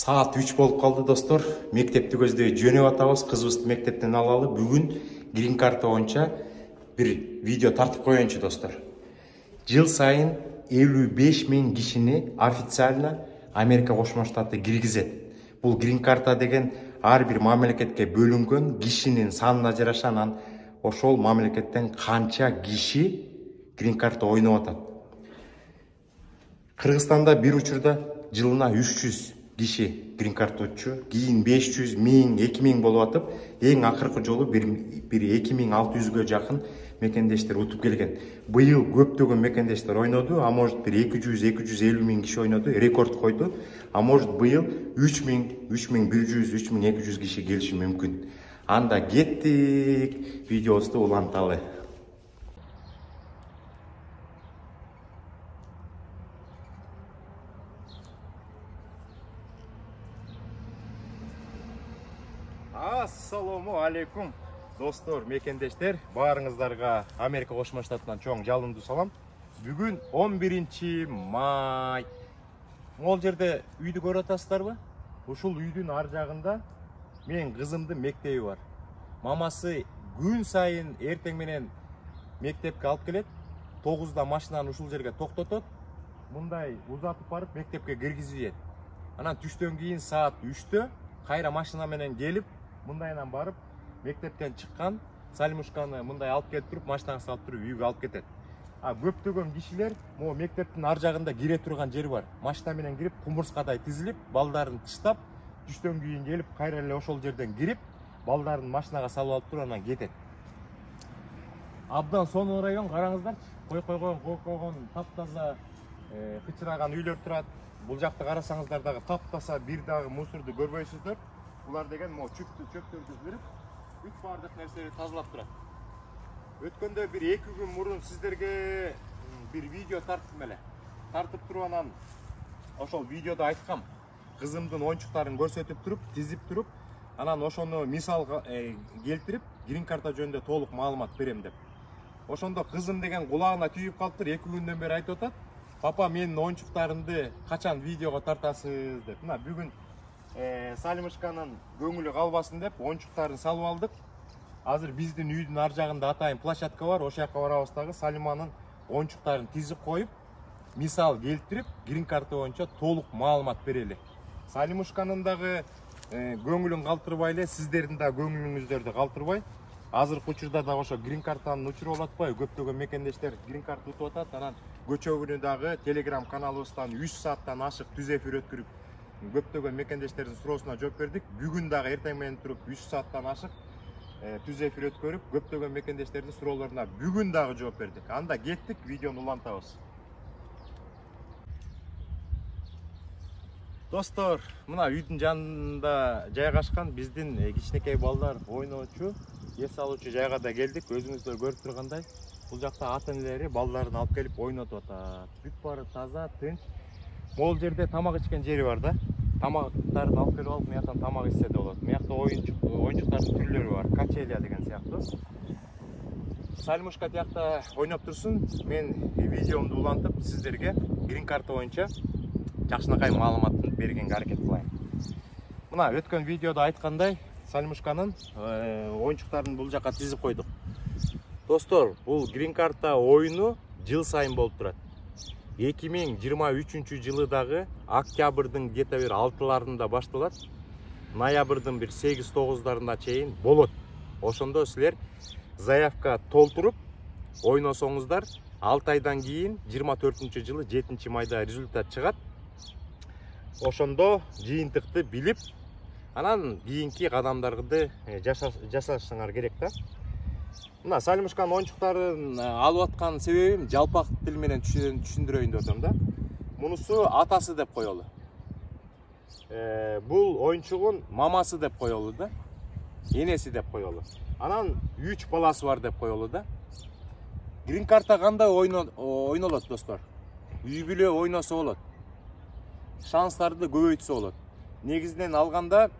Saat 3 болуп калды достор. Мектепти көздөй жөнөп атабыз. Кызыбызды мектептен алалы. Бүгүн грин карта боюнча бир видео тартып коеюнчу достор. Жыл сайын 55 000 кишини официально Америка Кошмо Штаты киргизет. Бул грин карта деген ар бир мамлекетке бөлүнгөн кишинин санына жараша ошол мамлекеттен канча киши грин карта ойноп атат. Кыргызстанда бир учурда жылына 300 киши грин карта утчу, кийин 500, 1000, 2000 болуп атып, эң акыркы жолу бир 2600гө жакын мекендештер утуп келген. Быйыл көптөгөн мекендештер ойноду, а может бир 200-250 000 киши ойноду, рекорд койду. А может быйыл 3000, 3100, 3200 киши келиши мүмкүн. Анда кеттик, видеобузду уланталы. Ассаламу алейкум достор, мекендештер, баарыңыздарга Америка Кошмо Штатынан чоң жалындуу салам. Бүгүн 11 май. Могул жерде үйдү көрүп атасыздарбы? Ушул үйдүн ар жагында менин кызымдын мектеби бар. Мамасы күн сайын эртең менен мектепке алып келет. 9да машинаны ушул жерге токтотот. Мындай узатып барып мектепке киргизет. Анан түштөн кийин саат 3тө кайра машина менен келип, мындайынан барып мектептен чыккан салимушканы мындай алып келип туруп, машинага салып туруп үйгө алып кетет. Көптөгөн кишилер могу мектептин ар жагында кире турган жери бар. Машина менен кирип, кумурскадай тизилип, балдарын тыштап, түштөн кийин келип, кайра эле ошол жерден кирип, балдарын машинага салып алып туруп анан кетет. Абдан сонун район, караңыздарчы. Койгон таптаза, кычыраган үйлөр турат. Бул жакты карасаңыздар дагы таптаса, бир дагы мусорду көрбөйсүздөр. Булар деген могу чөптөрдү берип, бүт баардык нерсени тазалап турат. Өткөндө бир 2 күн мурун сиздерге бир видео тарттым эле. Тартып туруп анан ошол видеодо айткам. Кызымдын оюнчуктарын көрсөтүп туруп, тизип туруп, анан ошону мисал келтирип, грин карта жөнүндө толук маалымат берем деп. Ошондо кызым деген кулагына түйүп калыптыр, 2 күндөн бери айтып атат. Папа, менин оюнчуктарымды качан видеого тартасыз деп. Мына бүгүн салимушканын көңүлү калбасын деп оюнчуктарын салып алдык. Азыр биздин үйдүн ар жагында атайын площадка бар, ошол жака барабыз дагы салиманын оюнчуктарын тизип коюп, мисал келтирип, грин карта боюнча толук маалымат берели. Салимушканын дагы көңүлүн калтырбай эле, сиздердин да көңүлүңүздөрдү калтырбай. Азыркы учурда да ошо грин картанын учуру болуп атпайбы? Көптөгөн мекендештер грин карта утуп атат. Анан көчөгүнү дагы Telegram каналыбыздан 3 сааттан ашык түз эфир өткөрүп, көптөгөн мекендештердин суроосуна жооп бердик. Бүгүн дагы эртең менен туруп 3 сааттан ашык түз эфир өткөрүп, көптөгөн мекендештердин суроолоруна бүгүн дагы жооп бердик. Анда кеттик, видеону улантабыз. Достор, мына үйдүн жанында жайгашкан биздин кичинекей балдар ойноочу, эс алуучу жайга да келдик. Өзүңүздөр көрүп тургандай, бул жакта ата-энелери балдарын алып келип ойнотуп атат. Бүт баары таза, тынч. Могул жерде тамак ичкен жери бар да. Тамактарды алып келип алып, мыяктан тамак ичсе де болот. Мыякта оюнчуктардын түрлөрү бар, качеля деген сыяктуу. Салимушка тиякта ойноп турсун, мен видеомду улантып сиздерге грин карта боюнча жакшынакай маалыматын бергенге аракет кылайын. Мына өткөн видеодо айткандай, салимушканын оюнчуктарын бул жака тизип койдук. Достор, бул грин карта оюну жыл сайын болуп турат. 2023 жылы дагы октябрдын где-то бир 6-ларында башталат. Ноябрдын бир 8-9-дарына чейин болот. Ошондо силер заявка толтуруп ойносоңуздар, 6 айдан кийин 24-жылы 7 майда результат чыгат. Ошондо жыйынтыкты билип, анан кийинки кадамдарды жасашыңар керек да. Мына салимушканын оюнчуктарын алып аткан себебим жалпак тил менен түшүндүрөйүн деп атам да. Мунусу атасы деп коелу. Бул оюнчугун мамасы деп коелу да. Энеси деп коелу. Анан 3 баласы бар деп коелу да. Грин карта кандай ойнолот достор? Үй бүлө ойносо болот. Шанстарды көбөйтсө болот. Негизинен алганда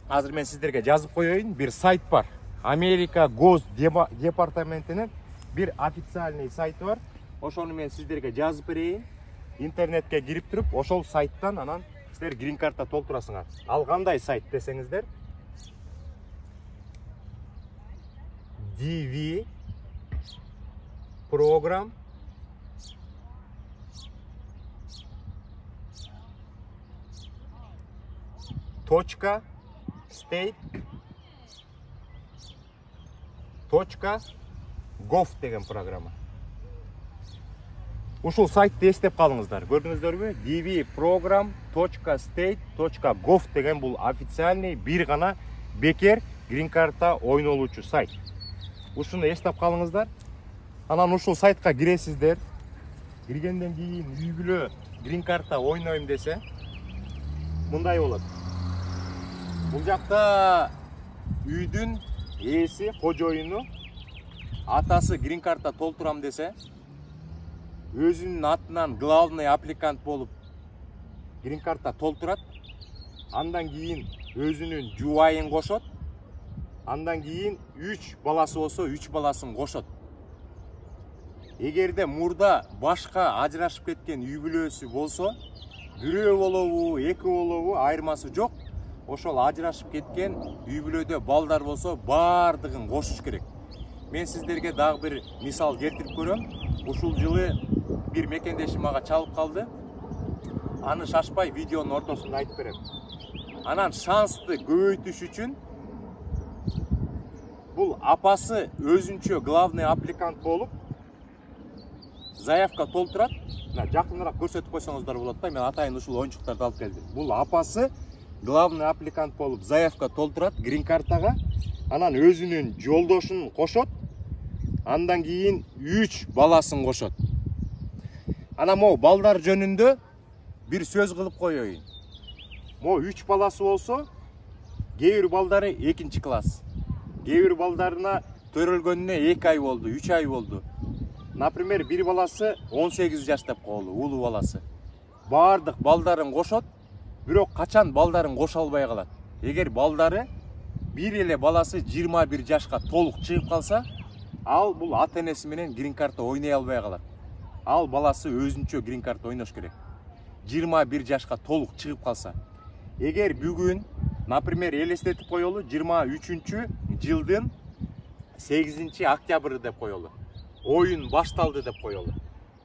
азыр мен сиздерге жазып коеюн, бир сайт бар. Америка Госдепартаментинин бир официальный сайты бар. Ошону мен сиздерге жазып берейин. Интернетке кирип туруп, ошол сайттан анан силер грин карта толтурасыңар. Ал кандай сайт десеңиздер, DV program точка state точка gov деген программа. Ушул сайтты эстеп калыңыздар. Көрдүңүздөрбү? dvprogram.state.gov деген бул официальный бир гана бекер грин карта ойнолуучу сайт. Ушуну эстеп калыңыздар. Анан ушул сайтка киресиздер. Киргенден кийин үй бүлө грин карта ойнойм десе, мындай болот. Бул жакта үйдүн ээси, кожоюну, атасы грин карта толтурам десе, өзүнүн атынан главный аппликант болуп грин карта толтурат. Андан кийин өзүнүн жубайын кошот. Андан кийин 3 баласы болсо 3 баласын кошот. Эгерде мурда башка ажырашып кеткен үй бүлөсү болсо, бирөө болобу, эки болобу, айырмасы жок. Ошол ажырашып кеткен үй бүлөдө балдар болсо, бардыгын кошуш керек. Мен сиздерге дагы бир мисал келтирип көрөм. Ушул жылы бир мекендешим мага чалып калды. Аны шашпай видеонун ортосунда айтып берем. Анан шансты көбөйтүш үчүн бул апасы өзүнчө главный аппликант болуп заявка толтурат. Жакыныраак көрсөтүп койсоңуздар болот да. Мен атайын ушул оюнчуктарды алып келдим. Бул апасы главный аппликант болуп заявка толтурат грин картага. Анан өзүнүн жолдошун кошот. Андан кийин 3 баласын кошот. Анан могу балдар жөнүндө бир сөз кылып коеюн. Могу 3 баласы болсо, кээ бир балдары 2 класс. Кээ бир балдарына төрөлгөнүнө 2 ай болду, 3 ай болду. Например, бир баласы 18 жаш деп коелу, улуу баласы. Бардык балдарын кошот, бирок качан балдарын коша албай калат. Эгер балдары бир эле баласы 21 жашка толук чыгып калса, ал бул ата энеси менен грин карта ойной албай калат. Ал баласы өзүнчө грин карта ойнош керек. 21 жашка толук чыгып калса. Эгер бүгүн, например, элестетип коелу, 23 жылдын 8 октябрь деп коелу. Oyun башталды деп коелу.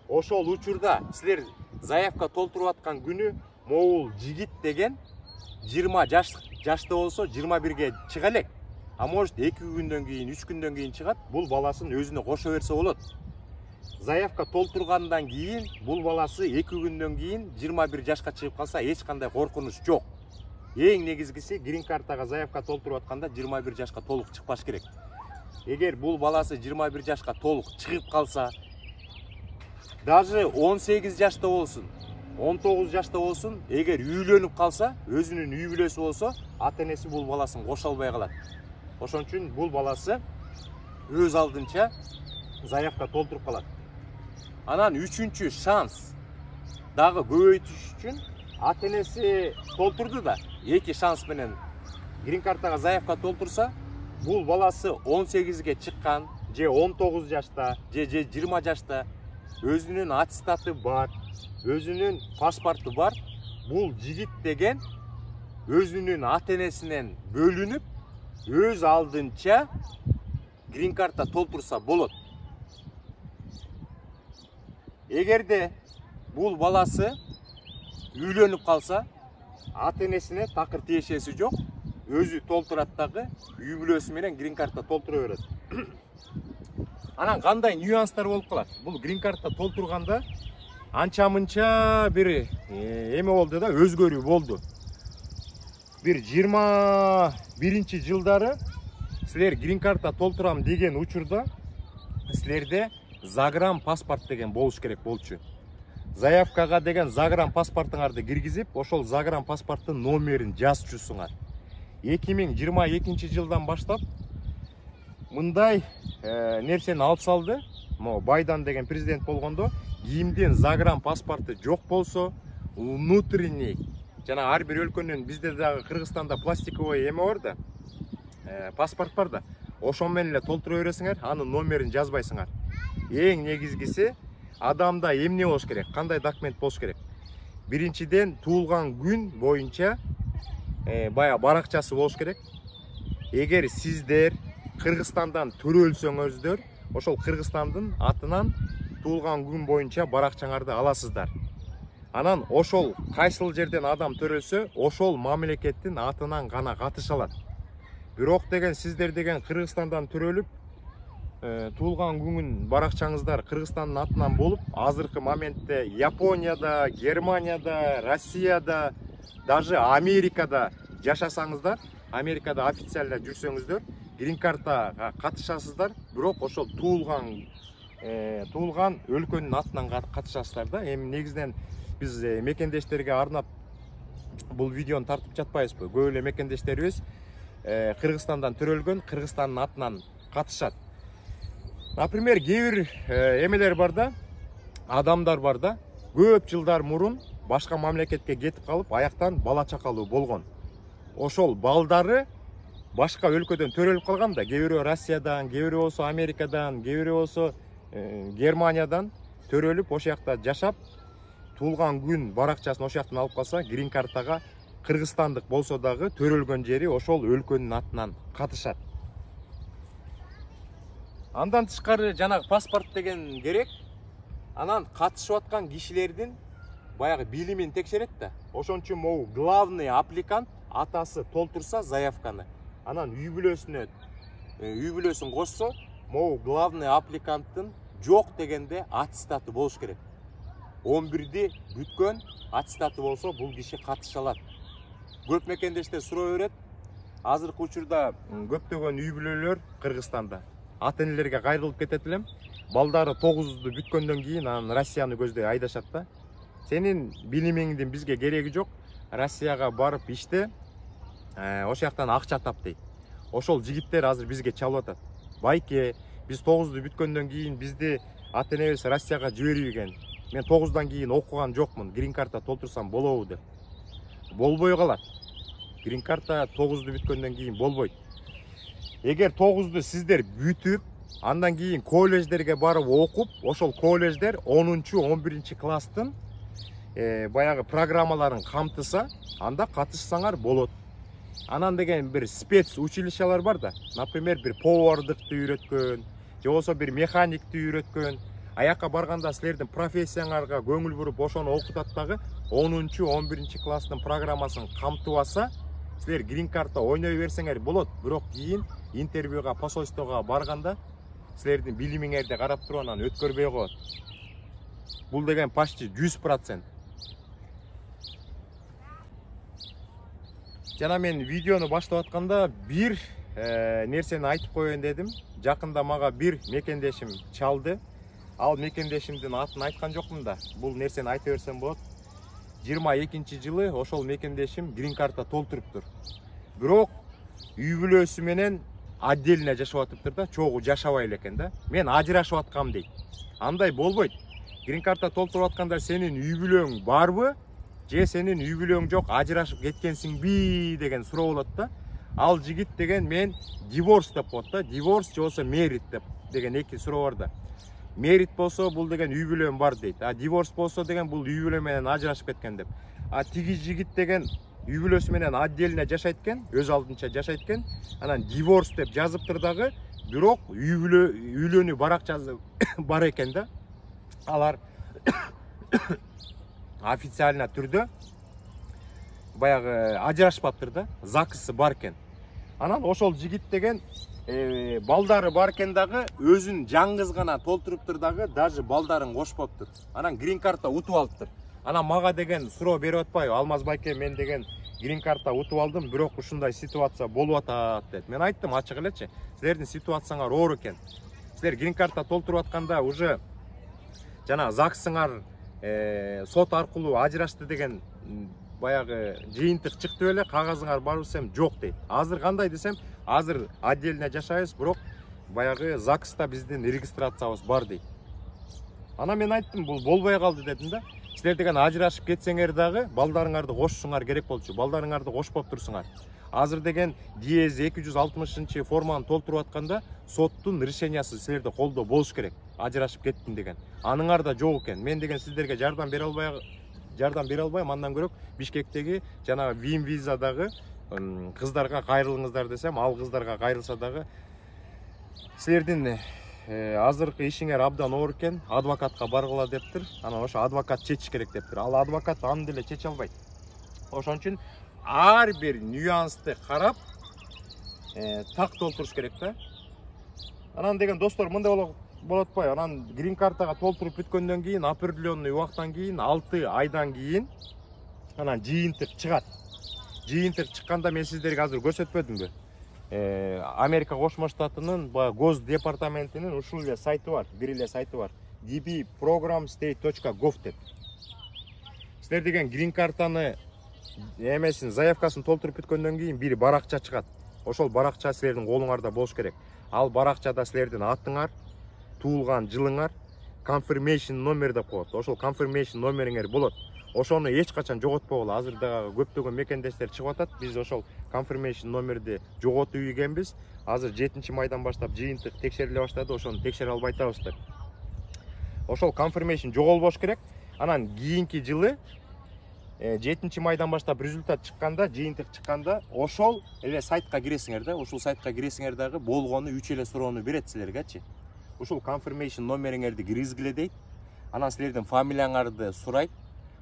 Ошол учурда силер заявка толтуруп аткан күнү могул жигит деген 20 жашта болсо 21ге чыга элек. А может 2 күндөн кийин, 3 күндөн кийин чыгат. Бул баласын өзүнө кошо берсе болот. Заявка толтургандан кийин бул баласы 2 күндөн кийин 21 жашка чыгып калса эч кандай коркунуч жок. Эң негизгиси грин картага заявка толтуруп атканда 21 жашка толук чыкпаш керек. Эгер бул баласы 21 жашка толук чыгып калса, даже 18 жашта болсун, 19 жашта болсун, эгер үйлөнүп калса, өзүнүн үй бүлөсү болсо, ата энеси бул баласын кошо албай калат. Ошон үчүн бул баласы өз алдынча заявка толтуруп калат. Анан 3-чү шанс дагы көбөйтүш үчүн ата энеси толтурду да, 2 шанс менен грин картага заявка толтурса, бул баласы 18ге чыккан, же 19 жашта, же 20 жашта, өзүнүн аттестаты бар, өзүнүн паспорту бар. Бул жигит деген өзүнүн ата энесинен бөлүнүп, өз алдынча грин карта толтурса болот. Эгерде бул баласы үйлөнүп калса, ата энесине такыр тиешеси жок. Өзү толтурат дагы, үй бүлөсү менен грин карта толтура берет. Анан кандай нюанстар болуп калат? Бул грин карта толтурганда анча-мынча бир эме болду да, өзгөрүү болду. Бир 21 жылдары силер грин карта толтурам деген учурда силерде загран паспорт деген болуш керек болчу. Заявкага деген загран паспортуңарды киргизип, ошол загран паспорттун номерин жазчусуңар. 2022 жылдан баштап мындай нерсени алып салды. Байдан деген президент болгондо, кимдин загран паспорту жок болсо, внутренний, жана ар бир өлкөнүн, бизде дагы Кыргызстанда пластиковый эме бар да, паспорт бар да, ошол менен эле толтура бересиңер, анын номерин жазбайсыңар. Эң негизгиси адамда эмне болуш керек, кандай документ болуш керек. Биринчиден туулган күн боюнча баягы баракчасы болуш керек. Эгер сиздер Кыргызстандан төрөлсөңүздөр, ошол Кыргызстандын атынан туулган күн боюнча баракчаңарды аласыздар. Анан ошол кайсыл жерден адам төрөлсө, ошол мамлекеттин атынан гана катыша алат. Бирок деген сиздер деген Кыргызстандан төрөлүп, туулган күн баракчаңыздар Кыргызстандын атынан болуп, азыркы моментте Японияда, Германияда, Россияда, даже Америкада жашасаңыздар, Америкада официально жүрсөңүздөр, грин картага катышасыздар, бирок ошол туулган өлкөнүн атынан катышасыздар да. Эми негизинен биз мекендештерге арнап бул видеону тартып жатпайбызбы? Көп эле мекендештерибиз Кыргызстандан төрөлгөн, Кыргызстандын атынан катышат. Например, кээ бир эмелер бар да, адамдар бар да, көп жылдар мурун башка мамлекетке кетип калып, аяктан бала чакалуу болгон. Ошол балдары башка өлкөдөн төрөлүп калган да, кээ бирөө Россиядан, кээ бирөө болсо Америкадан, кээ бирөө болсо Германиядан төрөлүп, ошол жакта жашап, туулган күн баракчасын ошол жактан алып калса, грин картага кыргызстандык болсо дагы төрөлгөн жери ошол өлкөнүн атынан катышат. Андан тышкары жанагы паспорт деген керек. Анан катышып аткан кишилердин баягы билимин текшерет да. Ошон үчүн могу главный аппликант атасы толтурса заявканы, анан үй бүлөсүн кошсо, могу главный аппликанттын жок дегенде аттестаты болуш керек. 11-ди бүткөн аттестаты болсо, бул киши катыша алат. Көп мекендештер суроо берет. Азыркы учурда көптөгөн үй бүлөлөр Кыргызстанда ата-энелерге кайрылып кетет элем. Балдары 9-ду бүткөндөн кийин анан Россияны көздөй айдашат да. Сенин билимиңдин бизге кереги жок. Россияга барып иште, ошол жактан акча тап дейт. Ошол жигиттер азыр бизге чалып атат. Байке, биз 9-ду бүткөндөн кийин бизди ата-энебиз Россияга жибербеген. Мен 9-дан кийин окуган жокмун, грин карта толтурсам болобу деп. Болбой калат. Грин карта 9-ду бүткөндөн кийин болбойт. Эгер 9-ду сиздер бүтүп, андан кийин колледждерге барып окуп, ошол колледждер 10-11 класстын баягы программаларын камтыса, анда катышсаңар болот. Анан деген бир спец училищалар бар да. Например, бир повардыкты үйрөткөн, же болсо бир механикти үйрөткөн. Аякка барганда силердин профессияңарга көңүл буруп ошону окутат дагы 10-11 класстын программасын камтып алса, силер грин карта ойной берсеңер болот. Бирок кийин интервьюга, посольствого барганда силердин билимиңерди карап туруп анан өткөрбөй коет. Бул деген почти 100%. Жана мен видеону баштап атканда бир нерсени айтып коеюн дедим. Жакында мага бир мекендешим чалды. Ал мекендешимдин атын айткан жокмун да. Бул нерсени айта берсем болот. 22-жылы ошол мекендешим грин карта толтуруптур. Бирок үй бүлөсү менен отдельно жашап атыптыр да, чогуу жашабай элекен да. Мен ажырашып аткам дейт. Андай болбойт. Грин карта толтуруп атканда сенин үй бүлөң барбы? Же сенин үй бүлөң жок, ажырашып кеткенсиңби деген суроо болот да. Ал жигит деген мен диворс деп коет да. Диворс же болсо мерит деген эки суроо бар да. Мерит болсо бул деген үй бүлөм бар дейт. А диворс болсо деген бул үй бүлө менен ажырашып кеткен деп. А тиги жигит деген үй бүлөсү менен отдельно жашайт экен, өз алдынча жашайт экен. Анан диворс деп жазыптыр дагы, бирок үйлөнүү баракчасы бар экен да. Алар официально түрдө баягы ажырашпаптыр да, ЗАГСы бар экен. Анан ошол жигит деген балдары бар экен дагы, өзүн жаңгыз гана толтуруптур дагы, даже балдарын кошпоптур. Анан грин карта утуп алыптыр. Анан мага деген суроо берип атпайбы? Алмаз байке, мен деген грин карта утуп алдым, бирок ушундай ситуация болуп атат деп. Мен айттым, ачык элечи, силердин ситуацияңар оор экен. Силер грин карта толтуруп атканда уже жана ЗАГСыңар сот аркылуу ажырашты деген баягы жыйынтык чыкты беле, кагазыңар бар десем жок дейт. Азыр кандай десем, азыр отдельно жашайбыз, бирок баягы ЗАГСта биздин регистрациябыз бар дейт. Ана мен айттым, бул болбой калды дедим да. Силер деген ажырашып кетсеңер дагы балдарыңарды кошушуңар керек болчу. Балдарыңарды кошпоп турсуңар. Азыр деген ДИЭЗ 260 форманы толтуруп атканда соттун решениясы силерде колдо болуш керек. Ажырашып кеттим деген. Аныңар да жок экен. Мен деген сиздерге жардам бере жардам бере албайм. Андан көрөк Бишкектеги жанагы Вим визадагы кыздарга кайрылыңыздар десем, ал кыздарга кайрылса дагы силердин азыркы ишиңер абдан оор экен, адвокатка баргыла дептир. Анан ошо адвокат чечиш керек дептир. Ал адвокат аны деле чече албайт. Ошон үчүн ар бир нюансты карап так толтуруш керек да. Анан деген достор мындай болот атпайбы? Анан грин картага толтуруп бүткөндөн кийин определенный убакыттан кийин 6 айдан кийин анан жыйынтык чыгат. Жыйынтык чыкканда мен сиздерге азыр көрсөтпөдүмбү? Америка Кошмо Штатынын Гос департаментинин ушул эле сайты бар, бир эле сайты бар. dbprogramstate.gov деп. Силер деген грин картаны эмесин заявкасын толтуруп бүткөндөн кийин бир баракча чыгат. Ошол баракча силердин колуңарда болуш керек. Ал баракчада силердин атыңар, туулган жылыңар, confirmation номер деп коет. Ошол confirmation номериңер болот. Ошону эч качан жоготпогула. Азыр дагы көптөгөн мекендештер чыгып атат. Биз ошол confirmation номерди жоготуп ийгенбиз. Азыр 7-майдан баштап жыйынтык текшериле баштады. Ошону текшере албай атабыз деп. Ошол confirmation жоголбош керек. Анан кийинки жылы 7-майдан баштап результат чыкканда, жыйынтык чыкканда, ошол эле сайтка киресиңер да. Ошол сайтка киресиңер дагы болгону 3 эле суроону берет силергечи. Ушул confirmation номериңерди киргизгиле дейт. Анан силердин фамилияңарды сурайт.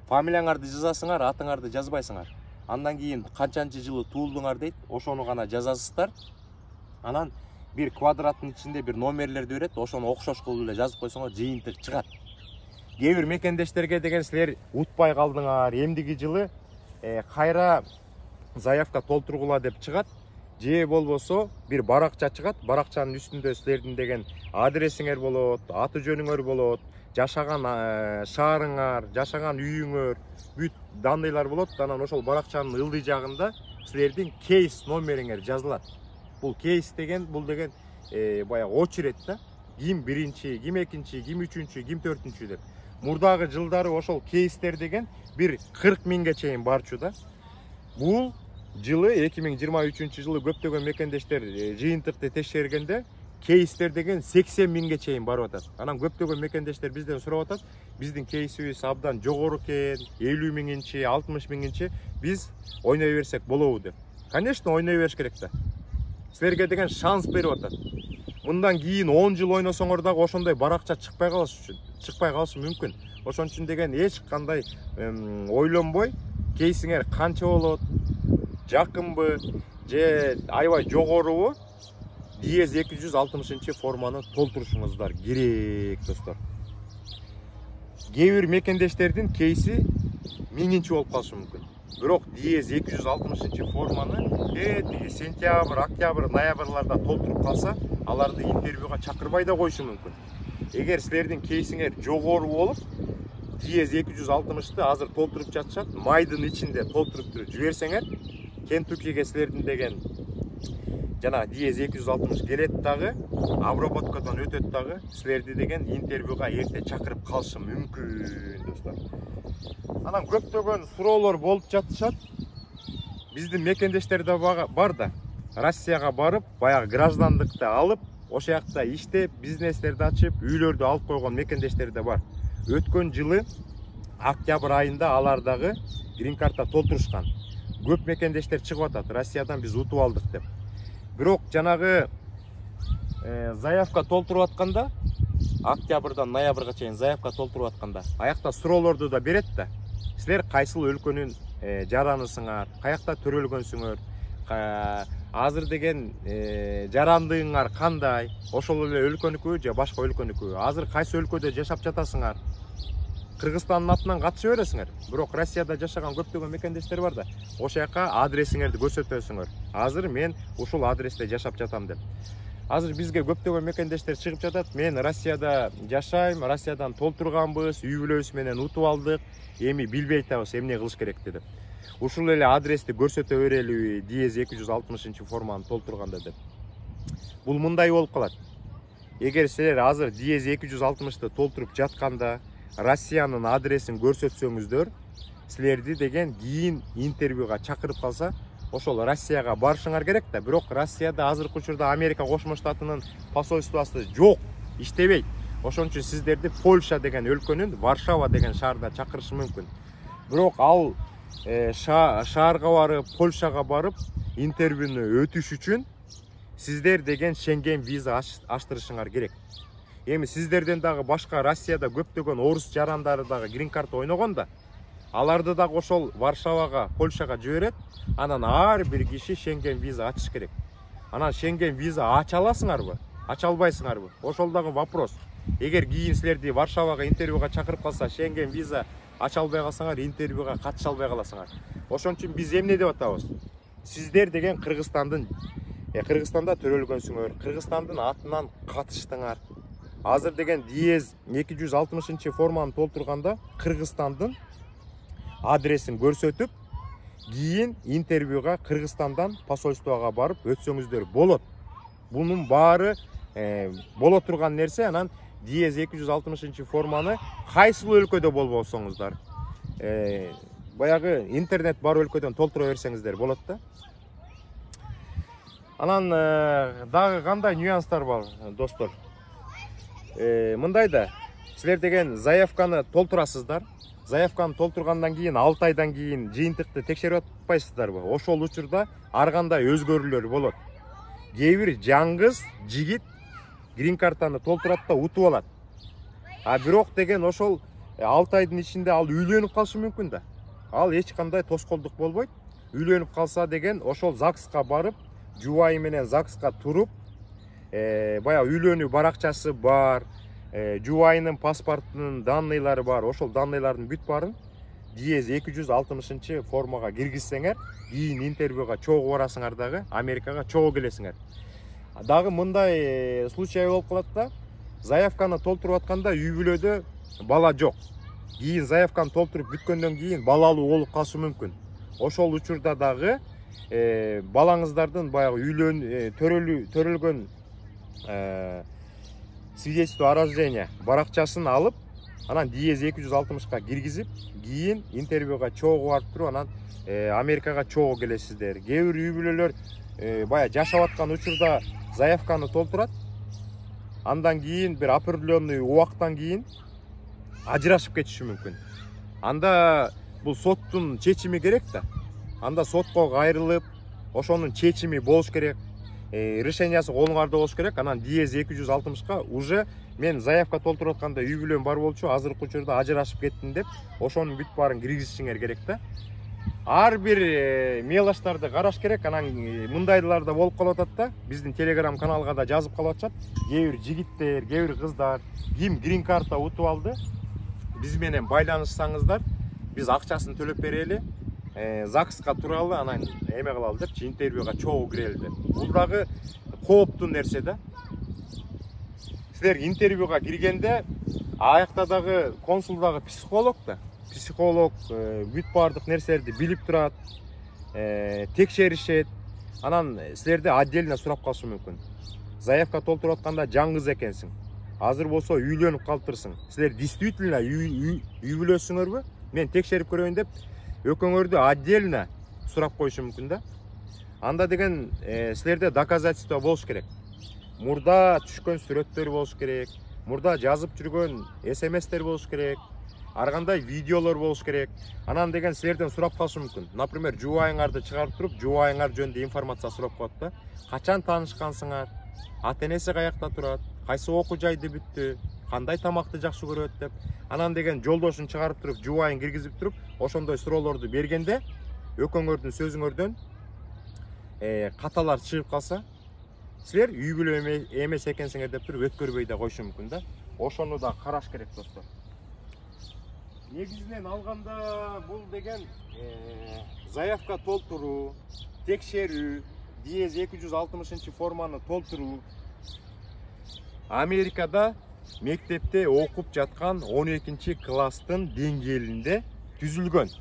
Фамилияңарды жазасыңар, атыңарды жазбайсыңар. Андан кийин канчанчы жылы туулдуңар дейт. Ошону гана жазасыздар. Анан бир квадраттын ичинде бир номерлерди берет. Ошону окшош кылып эле жазып койсоңор жыйынтык чыгат. Кээ бир мекендештерге деген силер утпай калдыңар. Эмдиги жылы кайра заявка толтургула деп чыгат. Же болбосо бир баракча чыгат. Баракчанын үстүндө силердин деген адресиңер болот, аты жөнүңөр болот, жашаган шаарыңар, жашаган үйүңөр, бүт данныйлар болот. Анан ошол баракчанын ылдый жагында силердин кейс номериңер жазылат. Бул кейс деген, бул деген баягы очередь да. Ким биринчи, ким экинчи, ким үчүнчү, ким төртүнчү деп. Мурдагы жылдары ошол кейстер деген бир 40 миңге чейин барчу да. Бул жылы 2023 жылы көптөгөн мекендештер жыйынтыкты текшергенде кейстер деген 80 миңге чейин барып атат. Анан көптөгөн мекендештер бизден сурап атат. Биздин кейсибиз абдан жогору экен, 50 миңинчи, 60 миңинчи биз ойной берсек болобу деп. Конечно, ойной бериш керек да. Силерге деген шанс берип атат. Мындан кийин 10 жыл ойносоңор дагы ошондой баракча чыкпай калышы мүмкүн. Ошон үчүн деген эч кандай ойлонбой, кейсиңер канча болот, жакынбы, же аябай жогорубу, DS 260 форманы толтурушуңуздар керек, достор. Кээ бир мекендештердин кейси 1000-чи болуп калышы мүмкүн. Бирок DS 260 форманы сентябрь, октябрь, ноябрларда толтуруп калса, аларды интервьюга чакырбай да коюшу мүмкүн. Эгер силердин кейсиңер жогору болуп, DS 260-ты азыр толтуруп жатышат, майдын ичинде толтуруп жиберсеңер, Кентукиге силердин деген жана DS 260 келет дагы, обработкадан өтөт дагы, силерди деген интервьюга эрте чакырып калышы мүмкүн, достор. Анан көптөгөн суроолор болуп жатышат. Биздин мекендештер да бар да. Россияга барып, баягы граждандыкты алып, ошол жакта иштеп, бизнестерди ачып, үйлөрдү алып койгон мекендештер да бар. Өткөн жылы октябрь айында алар дагы грин карта толтурушкан. Көп мекендештер чыгып атат, Россиядан биз утуп алдык деп. Бирок жанагы заявка толтуруп атканда, октябрдан ноябрга чейин заявка толтуруп атканда, аякта суроолорду да берет да. Силер кайсыл өлкөнүн жаранысыңар, каякта төрөлгөнсүңөр, азыр деген жарандыгыңар кандай, ошол эле өлкөнүкү же башка өлкөнүкү, азыр кайсы өлкөдө жашап жатасыңар, Кыргызстандын атынан катыша бересиңер. Бирок Россияда жашаган көптөгөн мекендештер бар да, ошол жака адресиңерди көрсөтөсүңөр. Азыр мен ушул адресте жашап жатам деп. Азыр бизге көптөгөн мекендештер чыгып жатат. Мен Россияда жашайм, Россиядан толтурганбыз, үй бүлөбүз менен утуп алдык, эми билбей атабыз эмне кылыш керекти деп. Ушул эле адрести көрсөтө берелиби, DS 260 форманы толтурганда деп. Бул мындай болуп калат. Эгер силер азыр DS 260-ты толтуруп жатканда Россиянын адресин көрсөтсөңүздөр, силерди деген кийин интервьюга чакырып калса, ошол Россияга барышыңар керек да. Бирок Россияда азыркы учурда Америка Кошмо Штатынын посольствосу жок, иштебейт. Ошон үчүн сиздерди Польша деген өлкөнүн Варшава деген шаарда чакырышы мүмкүн. Бирок ал шаарга барып, Польшага барып интервьюну өтүш үчүн сиздер деген Шенген виза аштырышыңар керек. Эми сиздерден дагы башка Россияда көптөгөн орус жарандары дагы грин карта ойногон да. Аларды дагы ошол Варшавага, Польшага жиберет. Анан ар бир киши Шенген виза ачыш керек. Анан Шенген виза ача аласыңарбы? Ача албайсыңарбы? Ошол дагы вопрос. Эгер кийин силерди Варшавага интервьюга чакырып калса, Шенген виза ача албай калсаңар, интервьюга катыша албай каласыңар. Ошон үчүн биз эмне деп атабыз? Сиздер деген Кыргызстандын Кыргызстанда төрөлгөнсүңөр, Кыргызстандын атынан катыштыңар. Азыр деген диез 260 форманы толтурганда Кыргызстандын адресин көрсөтүп, кийин интервьюга Кыргызстандан посольствого барып өтсөңүздөр болот. Бунун баары боло турган нерсе. Анан диез 260 форманы кайсыл өлкөдө болбосоңуздар, баягы интернет бар өлкөдөн толтура берсеңиздер болот да. Анан дагы кандай нюанстар бар, достор? Мындай да, силер деген заявканы толтурасыздар. Заявканы толтургандан кийин 6 айдан кийин жыйынтыкты текшерип атпайсыздарбы? Ошол учурда ар кандай өзгөрүүлөр болот. Кээ бир жаңгыз жигит грин картаны толтурат да утуп алат. Бирок деген ошол 6 айдын ичинде ал үйлөнүп калышы мүмкүн да. Ал эч кандай тоскоолдук болбойт. Үйлөнүп калса деген ошол ЗАГСка барып, жубайы менен ЗАГСка туруп, баягы үйлөнүү баракчасы бар, жубайынын паспортунун данныйлары бар. Ошол данныйлардын бүт баарын диез 260 формага киргизсеңер, кийин интервьюга чогуу барасыңар дагы, Америкага чогуу келесиңер. Дагы мындай случай болуп калат да, заявканы толтуруп атканда үй бүлөдө бала жок. Кийин заявканы толтуруп бүткөндөн кийин балалуу болуп калышы мүмкүн. Ошол учурда дагы балаңыздардын баягы төрөлгөн свидетельство о рождении баракчасын алып, анан диез 260ка киргизип, кийин интервьюга чогуу барып туруп, анан Америкага чогуу келесиздер. Кээ бир үй бүлөлөр баягы жашап аткан учурда заявканы толтурат. Андан кийин бир определенный убакыттан кийин ажырашып кетиши мүмкүн. Анда бул соттун чечими керек да. Анда сотко кайрылып, ошонун чечими болуш керек. Решениясы колуңарда болуш керек. Анан диез 260ка уже мен заявка толтуруп атканда үй бүлөм бар болчу, азыркы учурда ажырашып кеттим деп, ошонун бүт баарын киргизишиңер керек да. Ар бир мелочтарды караш керек. Анан мындайлар да болуп калып атат да. Биздин Telegram каналга да жазып калып атышат. Кээ бир жигиттер, кээ бир кыздар ким грин карта утуп алды, биз менен байланышсаңыздар, биз акчасын төлөп берели, ЗАГСка туралы, анан эме кылалы депчи, интервьюга чогуу кирели деп. Бул дагы кооптуу нерсе да. Силер интервьюга киргенде аякта дагы консул дагы психолог да. Психолог бүт бардык нерселерди билип турат, текшеришет. Анан силерде отдельно сурап калышы мүмкүн. Заявка толтуруп атканда жаңгыз экенсиң. Азыр болсо үйлөнүп калыптырсың. Силер действительно үй бүлөсүңөрбү? Мен текшерип көрөйүн деп өкөңөрдү отдельно сурап коюшу мүмкүн да. Анда деген силерде доказательство болуш керек. Мурда түшкөн сүрөттөр болуш керек. Мурда жазып жүргөн СМСтер болуш керек. Ар кандай видеолор болуш керек. Анан деген силерден сурап калышы мүмкүн. Например, жубайыңарды чыгарып туруп, жубайыңар жөнүндө информация сурап коет да. Качан таанышкансыңар? Ата-энеси каякта турат? Кайсы окуу жайды бүттү? Кандай тамакты жакшы көрөт деп. Анан деген жолдошун чыгарып туруп, жубайын киргизип туруп, ошондой суроолорду бергенде өкөңөрдүн сөзүңөрдөн каталар чыгып калса, силер үй бүлө эмес экенсиңер деп туруп өткөрбөй да койушу мүмкүн да. Ошону да караш керек, достор. Негизинен алганда бул деген заявка толтуруу, текшерүү, диез 260 форманы толтуруу Америкада мектепте окуп жаткан 12 класстын деңгээлинде түзүлгөн.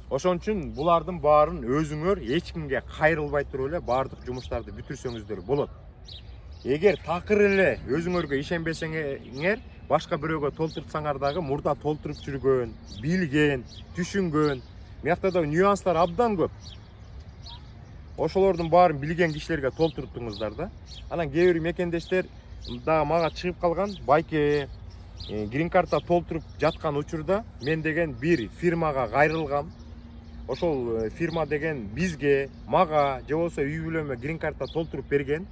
Ошон үчүн булардын баарын өзүңөр эч кимге кайрылбай туруп эле бардык жумуштарды бүтүрсөңүздөр болот. Эгер такыр эле өзүңөргө ишенбесеңер, башка бирөөгө толтурсаңар дагы мурда толтуруп жүргөн, билген, түшүнгөн, мыякта да нюанстар абдан көп. Ошолордун баарын билген кишилерге толтуруптуңуздар да. Анан кээ бир мекендештер да мага чыгып калган, байке, грин карта толтуруп жаткан учурда мен деген бир фирмага кайрылгам. Ошол фирма деген бизге, мага же болбосо үй бүлөмө грин карта толтуруп берген.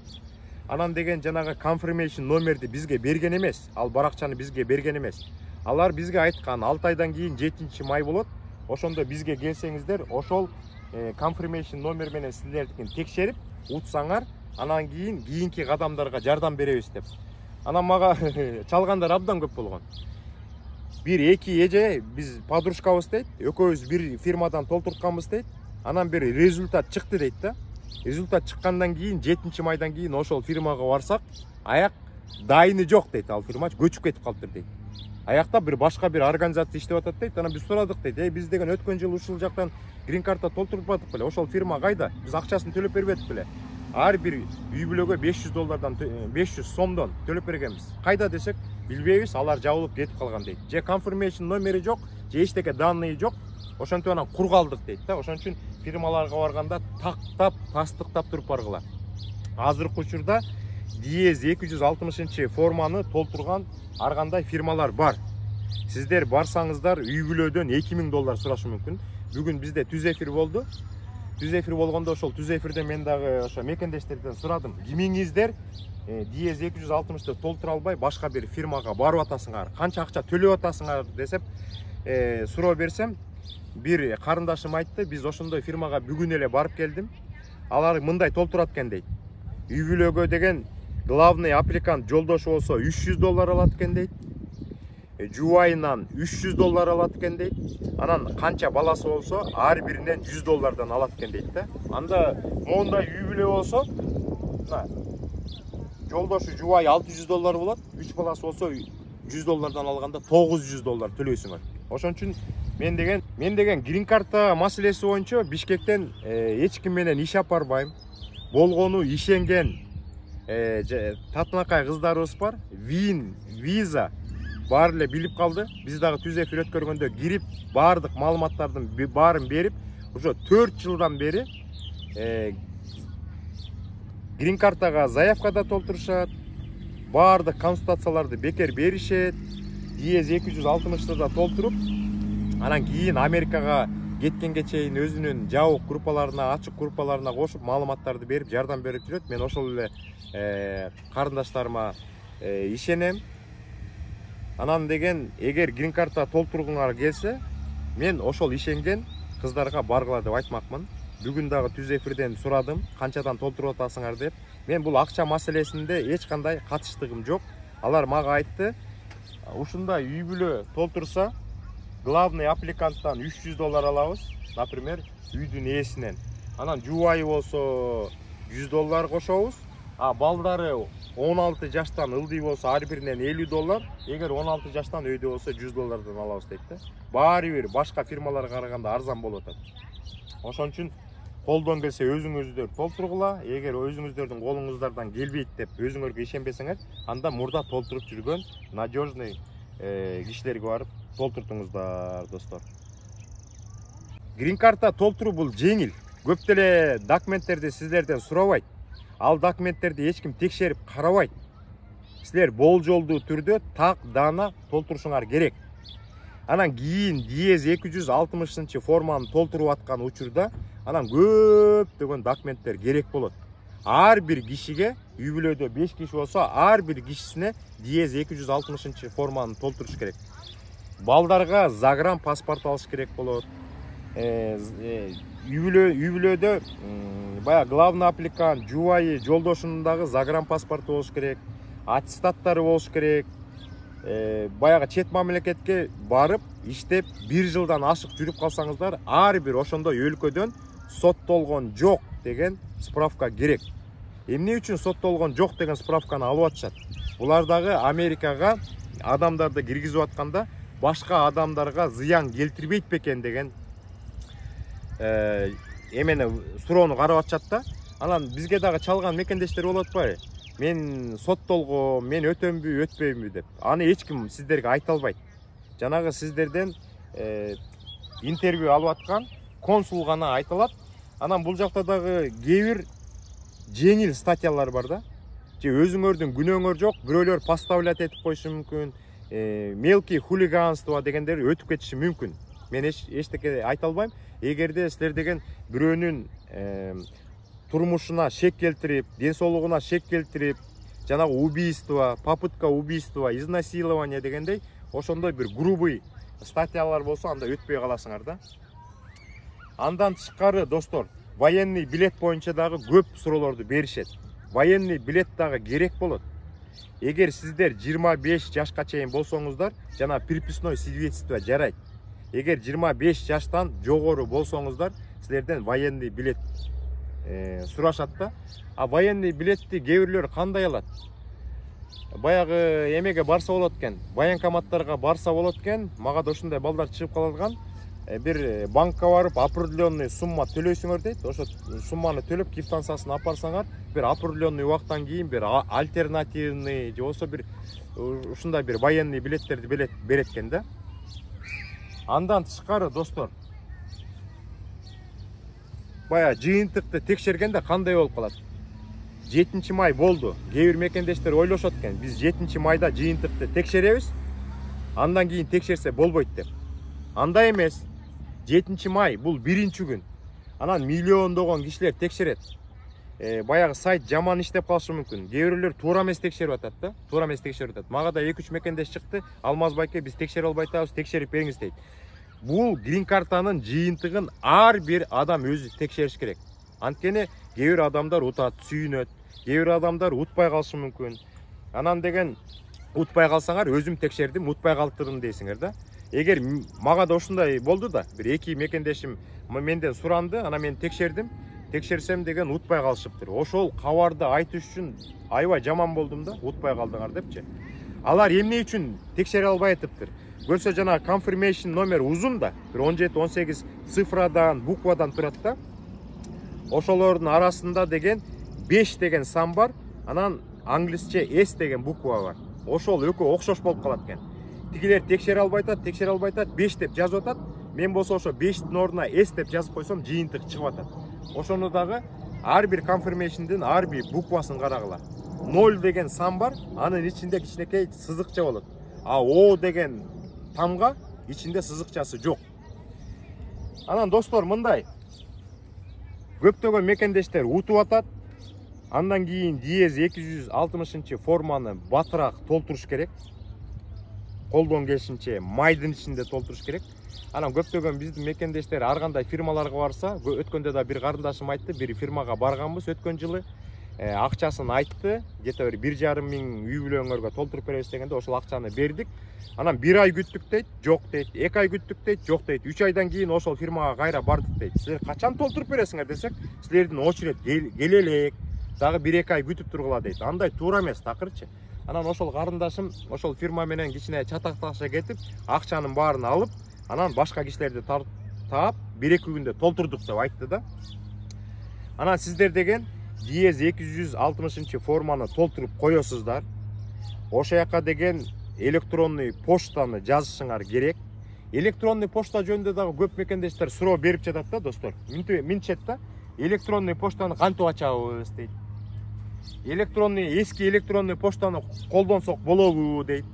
Анан деген жанагы confirmation номерди бизге берген эмес. Ал баракчаны бизге берген эмес. Алар бизге айткан 6 айдан кийин 7-май болот. Ошондо бизге келсеңиздер, ошол confirmation номер менен силердикин текшерип утсаңар, анан кийинки кадамдарга жардам беребиз деп. Анан мага чалгандар абдан көп болгон. Бир эки эже биз подружкабыз дейт, экөөбүз бир фирмадан толтуртканбыз дейт. Анан бир результат чыкты дейт да. Результат чыккандан кийин 7-майдан кийин ошол фирмага барсак, аяк дайыны жок дейт, ал фирма көчүп кетип калыптыр дейт. Аякта бир башка бир организация иштеп атат дейт. Анан биз сурадык дейт. Биз деген өткөн жылы ушул жактан грин карта толтурбадык беле? Ошол фирма кайда? Биз акчасын төлөп бербедик беле? Ар бир үй бүлөгө $500 500 сомдон төлөп бергенбиз. Кайда десек, билбейбиз, алар жабылып кетип калган дейт. Же confirmation номери жок, же эчтеке данные жок. Ошентип анан кур калдык дейт да. Ошон үчүн фирмаларга барганда тактап, тастыктап туруп баргыла. Азыркы учурда DS 260 форманы толтурган ар кандай фирмалар бар. Сиздер барсаңыздар үй бүлөдөн $2000 сурашы мүмкүн. Бүгүн бизде түз эфир болду. Түз эфир болгондо ошол түз эфирде мен дагы ошо мекендештерден сурадым. Кимиңиздер DS 260-ты толтура албай башка бир фирмага барып атасыңар, канча акча төлөп атасыңар десеп суроо берсем, бир карындашым айтты, биз ошондой фирмага бүгүн эле барып келдим. Алар мындай толтурат экен дейт. Үй бүлөгө деген главный аппликант жолдошу болсо $300 алат экен дейт. Жубайынан $300 алат экен дейт. Анан канча баласы болсо ар биринен $100 алат экен дейт да. Анда мондай үй бүлө болсо, жолдошу жубай $600 болот, 3 баласы болсо $100 алганда $900 төлөйсүңөр. Ошон үчүн мен деген грин карта маселеси боюнча Бишкектен эч ким менен иш апарбайм. Болгону ишенген татынакай кыздарыбыз бар. Виза баары эле билип калды. Биз дагы түз эфир өткөргөндө кирип, баардык маалыматтардын баарын берип, уже 4 жылдан бери грин картага заявкада толтурушат, баардык консультацияларды бекер беришет. DS 260-ты да толтуруп, анан кийин Америкага кеткенге чейин өзүнүн жабык группаларына, ачык группаларына кошуп, маалыматтарды берип, жардам берип жүрөт. Мен ошол эле карындаштарыма ишенем. Анан деген, эгер грин карта толтургуңар келсе, мен ошол ишенген кыздарга баргыла деп айтмакмын. Бүгүн дагы түз эфирден сурадым, канчадан толтуруп атасыңар деп. Мен бул акча маселесинде эч кандай катыштыгым жок. Алар мага айтты, ушундай үй бүлө толтурса, главный аппликанттан $300 алабыз, например, үйдүн ээсинен. Анан жубайы болсо $100 кошобуз. Балдары 16 жаштан ылдый болсо ар биринен $50, эгер 16 жаштан өйдө болсо $100 алабыз дейт да. Баары бир башка фирмаларга караганда арзан болуп атат. Ошон үчүн колдон келсе өзүңүздөр толтургула. Эгер өзүңүздөрдүн колуңуздардан келбейт деп өзүңөргө ишенбесеңер, анда мурда толтуруп жүргөн надежный кишилерге барып толтуртуңуздар, достор. Грин карта толтуруу бул жеңил. Көп деле документтерди сиздерден сурабайт. Ал документтерди эч ким текшерип карабайт. Силер болжолдуу түрдө так дана толтурушуңар керек. Анан кийин DS 260 форманы толтуруп аткан учурда, анан көптөгөн документтер керек болот. Ар бир кишиге, үй бүлөдө 5 киши болсо, ар бир кишисине DS 260 форманы толтуруш керек. Балдарга загран паспорт алыш керек болот. Үй бүлөдө бая главный аппликант, жубайы, жолдошунун дагы загран паспорту болуш керек, аттестаттары болуш керек. Баягы чет мамлекетке барып, иштеп, 1 жылдан ашык жүрүп калсаңыздар, ар бир ошондой өлкөдөн соттолгон жок деген справка керек. Эмне үчүн соттолгон жок деген справканы алып атышат? Булар дагы Америкага адамдарды киргизип атканда башка адамдарга зыян келтирбейт бекен деген эмени суроону карап атышат да. Анан бизге дагы чалган мекендештер болуп атпайбы? Мен соттолгом, мен өтөмбү, өтпөймбү деп. Аны эч ким сиздерге айта албайт. Жанагы сиздерден интервью алып аткан консул гана айта алат. Анан бул жакта дагы кээ бир жеңил статьялар бар да. Же өзүңөрдүн күнөөңөр жок, бирөөлөр поставлять этип коюшу мүмкүн. мелкий хулиганство дегендер өтүп кетиши мүмкүн. Мен эчтеке айта албайм. Эгерде силер деген бирөөнүн турмушуна шек келтирип, ден соолугуна шек келтирип, жанагы убийство, попытка убийства, изнасилование дегендей ошондой бир грубый статьялар болсо, анда өтпөй каласыңар да. Андан тышкары достор, военный билет боюнча дагы көп суроолорду беришет. Военный билет дагы керек болот. Эгер сиздер 25 жашка чейин болсоңуздар, жана приписной свидетельство жарайт. Эгер 25 жаштан жогору болсоңуздар, силерден военный билет сурашат да. А военный билетти кээ бирлөр кандай алат? Баягы эмеге барса болот экен, военкоматтарга барса болот экен, мага да ушундай балдар чыгып калган. Бир банкка барып определенный сумма төлөйсүңөр дейт. Ошо сумманы төлөп квитанциясын апарсаңар, бир определенный убакыттан кийин бир альтернативный же болсо бир ушундай бир военный билеттерди берет экен да. Андан тышкары достор, бая жыйынтыкты текшергенде кандай болуп калат? 7 май болду. Кээ бир мекендештер ойлошот экен, биз 7 майда жыйынтыкты текшеребиз, андан кийин текшерсе болбойт деп. Андай эмес. 7 май бул биринчи күн. Анан миллиондогон кишилер текшерет. Баягы сайт жаман иштеп калышы мүмкүн. Кээ бирлер туура эмес текшерип атат да. Туура эмес текшерип атат. Мага да 2-3 мекендеш чыкты. Алмаз байке, биз текшере албай атабыз, текшерип бериңиз дейт. Бул грин картанын жыйынтыгын ар бир адам өзү текшериш керек. Анткени кээ бир адамдар утат, сүйүнөт. Кээ бир адамдар утпай калышы мүмкүн. Анан деген утпай калсаңар, өзүм текшердим, утпай калтырдым дейсиңер да. Эгер мага да ушундай болду да, бир 2 мекендешим менден суранды, ана мен текшердим. Текшерсем деген утпай калышыптыр. Ошол кабарды айтыш үчүн аябай жаман болдум да, утпай калдыңар депчи. Алар эмне үчүн текшере албай атыптыр? Көрсө жана confirmation номер узун да, бир 17-18 цифрадан, буквадан турат да. Ошолордун арасында деген 5 деген сан бар, анан англисче S деген буква бар. Ошол экөө окшош болуп калат экен. Тигилер текшере албай атат, 5 деп жазып атат. Мен болсо ошо 5-тин ордуна S деп жазып койсом, жыйынтык чыгып атат. Ошону дагы ар бир confirmationдын ар бир буквасын карагыла. 0 деген сан бар, анын ичинде кичинекей сызыкча болот. А O деген тамга ичинде сызыкчасы жок. Анан достор мындай. Көптөгөн мекендештер утуп атат. Андан кийин диез 260 форманы батыраак толтуруш керек. Колдон келишинче майдын ичинде толтуруш керек. Анан көптөгөн биздин мекендештер ар кандай фирмаларга барса, өткөндө да бир карындашым айтты, бир фирмага барганбыз өткөн жылы. Акчасын айтты, где-то 1,5 миң үй бүлөңөргө толтуруп беребиз дегенде ошол акчаны бердик. Анан 1 ай күттүк дейт, жок дейт, 2 ай күттүк дейт, жок дейт. 3 айдан кийин ошол фирмага кайра бардык дейт. Силер качан толтуруп бересиңер десек, силердин очередь келе элек, дагы 1-2 ай күтүп тургула дейт. Андай туура эмес такырчы. Анан ошол карындашым ошол фирма менен кичине чатакташа кетип, акчанын баарын алып, анан башка кишилерди таап 1-2 күндө толтурдук деп айтты да. Анан сиздер деген диез 260 форманы толтуруп коесуздар. Ошо жака деген электронный почтаны жазышыңар керек. Электронный почта жөнүндө дагы көп мекендештер суроо берип жатат да достор. Минчет да. Электронный почтаны кантип ачабыз дейт. Эски электронный почтаны колдонсок болобу дейт.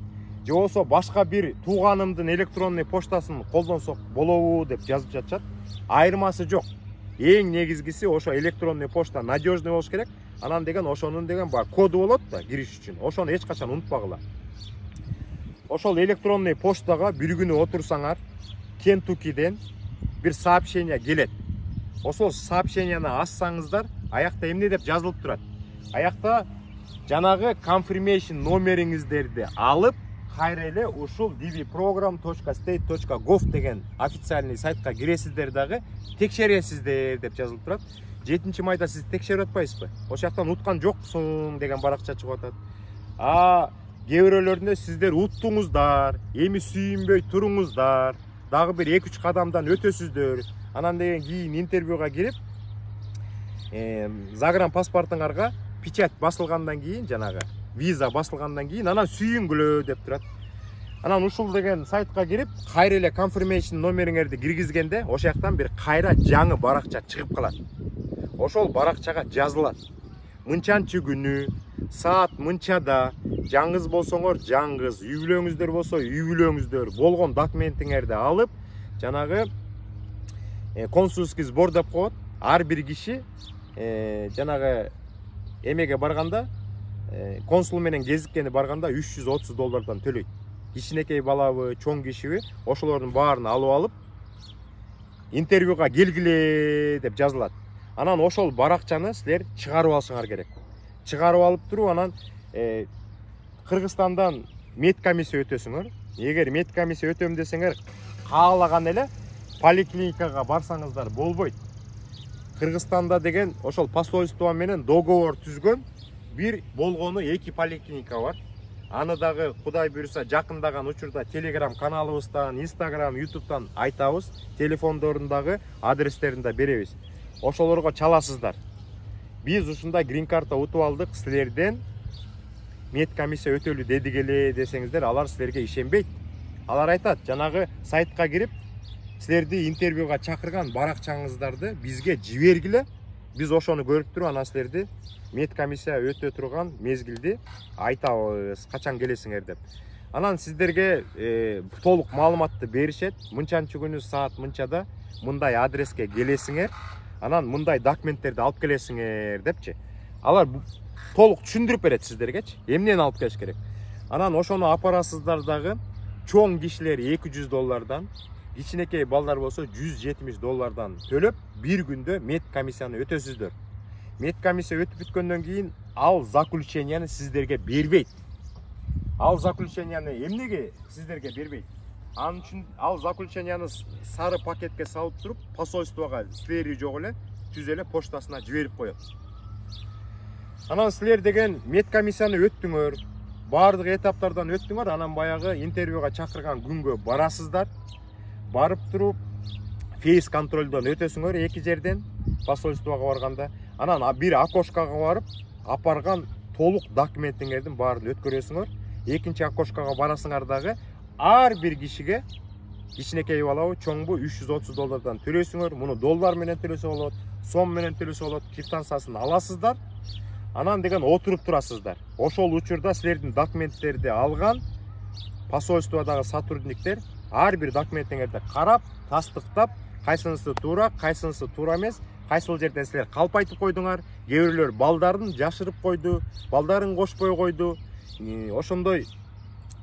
Же болсо башка бир тууганымдын электронный почтасын колдонсок болобу деп жазып жатышат. Айырмасы жок. Эң негизгиси ошо электронный почта надежный болуш керек. Анан деген ошонун деген бар коду болот да кириш үчүн. Ошону эч качан унутпагыла. Ошол электронный почтага бир күнү отурсаңар, Кентукиден бир сообщение келет. Ошол сообщениени ачсаңыздар, аякта эмне деп жазылып турат? Аякта жанагы confirmation номериңиздерди алып, кайра эле ушул dvprogram.state.gov деген официальный сайтка киресиздер дагы текшересиздер деп жазылып турат. 7 майда сиз текшерип атпайсызбы? Ошол жактан уткан жоксуң деген баракча чыгып атат. Кээ бирөөлөрүндө сиздер уттуңуздар, эми сүйүнбөй туруңуздар, дагы бир 2-3 кадамдан өтөсүздөр. Анан деген кийин интервьюга кирип, загранпаспортуңарга печать басылгандан кийин, жанагы виза басылгандан кийин, анан сүйүнгүлө деп турат. Анан ушул деген сайтка кирип, кайра эле confirmation номериңерди киргизгенде, ошол жактан бир кайра жаңы баракча чыгып калат. Ошол баракчага жазылат. Мынчанчы күнү, саат мынчада жаңгыз болсоңор жаңгыз, үй бүлөңүздөр болсо үй бүлөңүздөр болгон документиңерди алып, жанагы консульский сбор деп коет. Ар бир киши жанагы эмеге барганда, консул менен кезиккени барганда $330 төлөйт. Кичинекей балабы, чоң кишиби, ошолордун баарын алып алып, интервьюга келгиле деп жазылат. Анан ошол баракчаны силер чыгарып алышыңар керек. Чыгарып алып туруп, анан Кыргызстандан медкомиссия өтөсүңөр. Эгер медкомиссия өтөм десеңер, каалаган эле поликлиникага барсаңыздар болбойт. Кыргызстанда деген ошол посольство менен договор түзгөн бир болгону 2 поликлиника бар. Аны дагы Кудай буйруса жакындаган учурда Telegram каналыбыздан, Instagram, YouTube'дан айтабыз, телефондорундагы адрестерин да беребиз. Ошолорго чаласыздар. Биз ушундай грин карта утуп алдык, силерден медкомиссия өтөлү дедик эле десеңиздер, алар силерге ишенбейт. Алар айтат, жанагы сайтка кирип, силерди интервьюга чакырган баракчаңыздарды бизге жибергиле. Биз ошону көрүп туруп, анан силерди медкомиссия өтө турган мезгилди айтабыз, качан келесиңер деп. Анан сиздерге толук маалыматты беришет. Мынчанчы күнү саат мынчада мындай адреске келесиңер, анан мындай документтерди алып келесиңер депчи. Алар толук түшүндүрүп берет сиздергечи, эмнени алып келиш керек. Анан ошону апарасыздар дагы, чоң кишилер $200, кичинекей балдар болсо $170 төлөп, бир күндө медкомиссияны өтөсүздөр. Медкомиссия өтүп бүткөндөн кийин ал заключенияны сиздерге бербейт. Ал заключенияны эмнеге сиздерге бербейт? Анын үчүн ал заключенияны сары пакетке салып туруп, посольствого силери жок эле түз эле поштасына жиберип коет. Анан силер деген медкомиссияны өттүңөр, бардык этаптардан өттүңөр, анан баягы интервьюга чакырган күнгө барасыздар. Барып туруп, фейс контролдон өтөсүңөр 2 жерден, посольствого барганда. Анан бир окошкага барып, апарган толук документиңердин баарын өткөрөсүңөр. Экинчи окошкага барасыңар дагы, ар бир кишиге, кичинекей балабы, чоңбу $330 төлөйсүңөр. Муну доллар менен төлөсө болот, сом менен төлөсө болот, квитанциясын аласыздар. Анан деген отуруп турасыздар. Ошол учурда силердин документтерди алган посольстводагы сотрудниктер ар бир документиңерди карап, тастыктап, кайсынысы туура, кайсынысы туура эмес, кайсыл жерден силер калп айтып койдуңар, кээ бирлөр балдарын жашырып койду, балдарын кошпой койду. Ошондой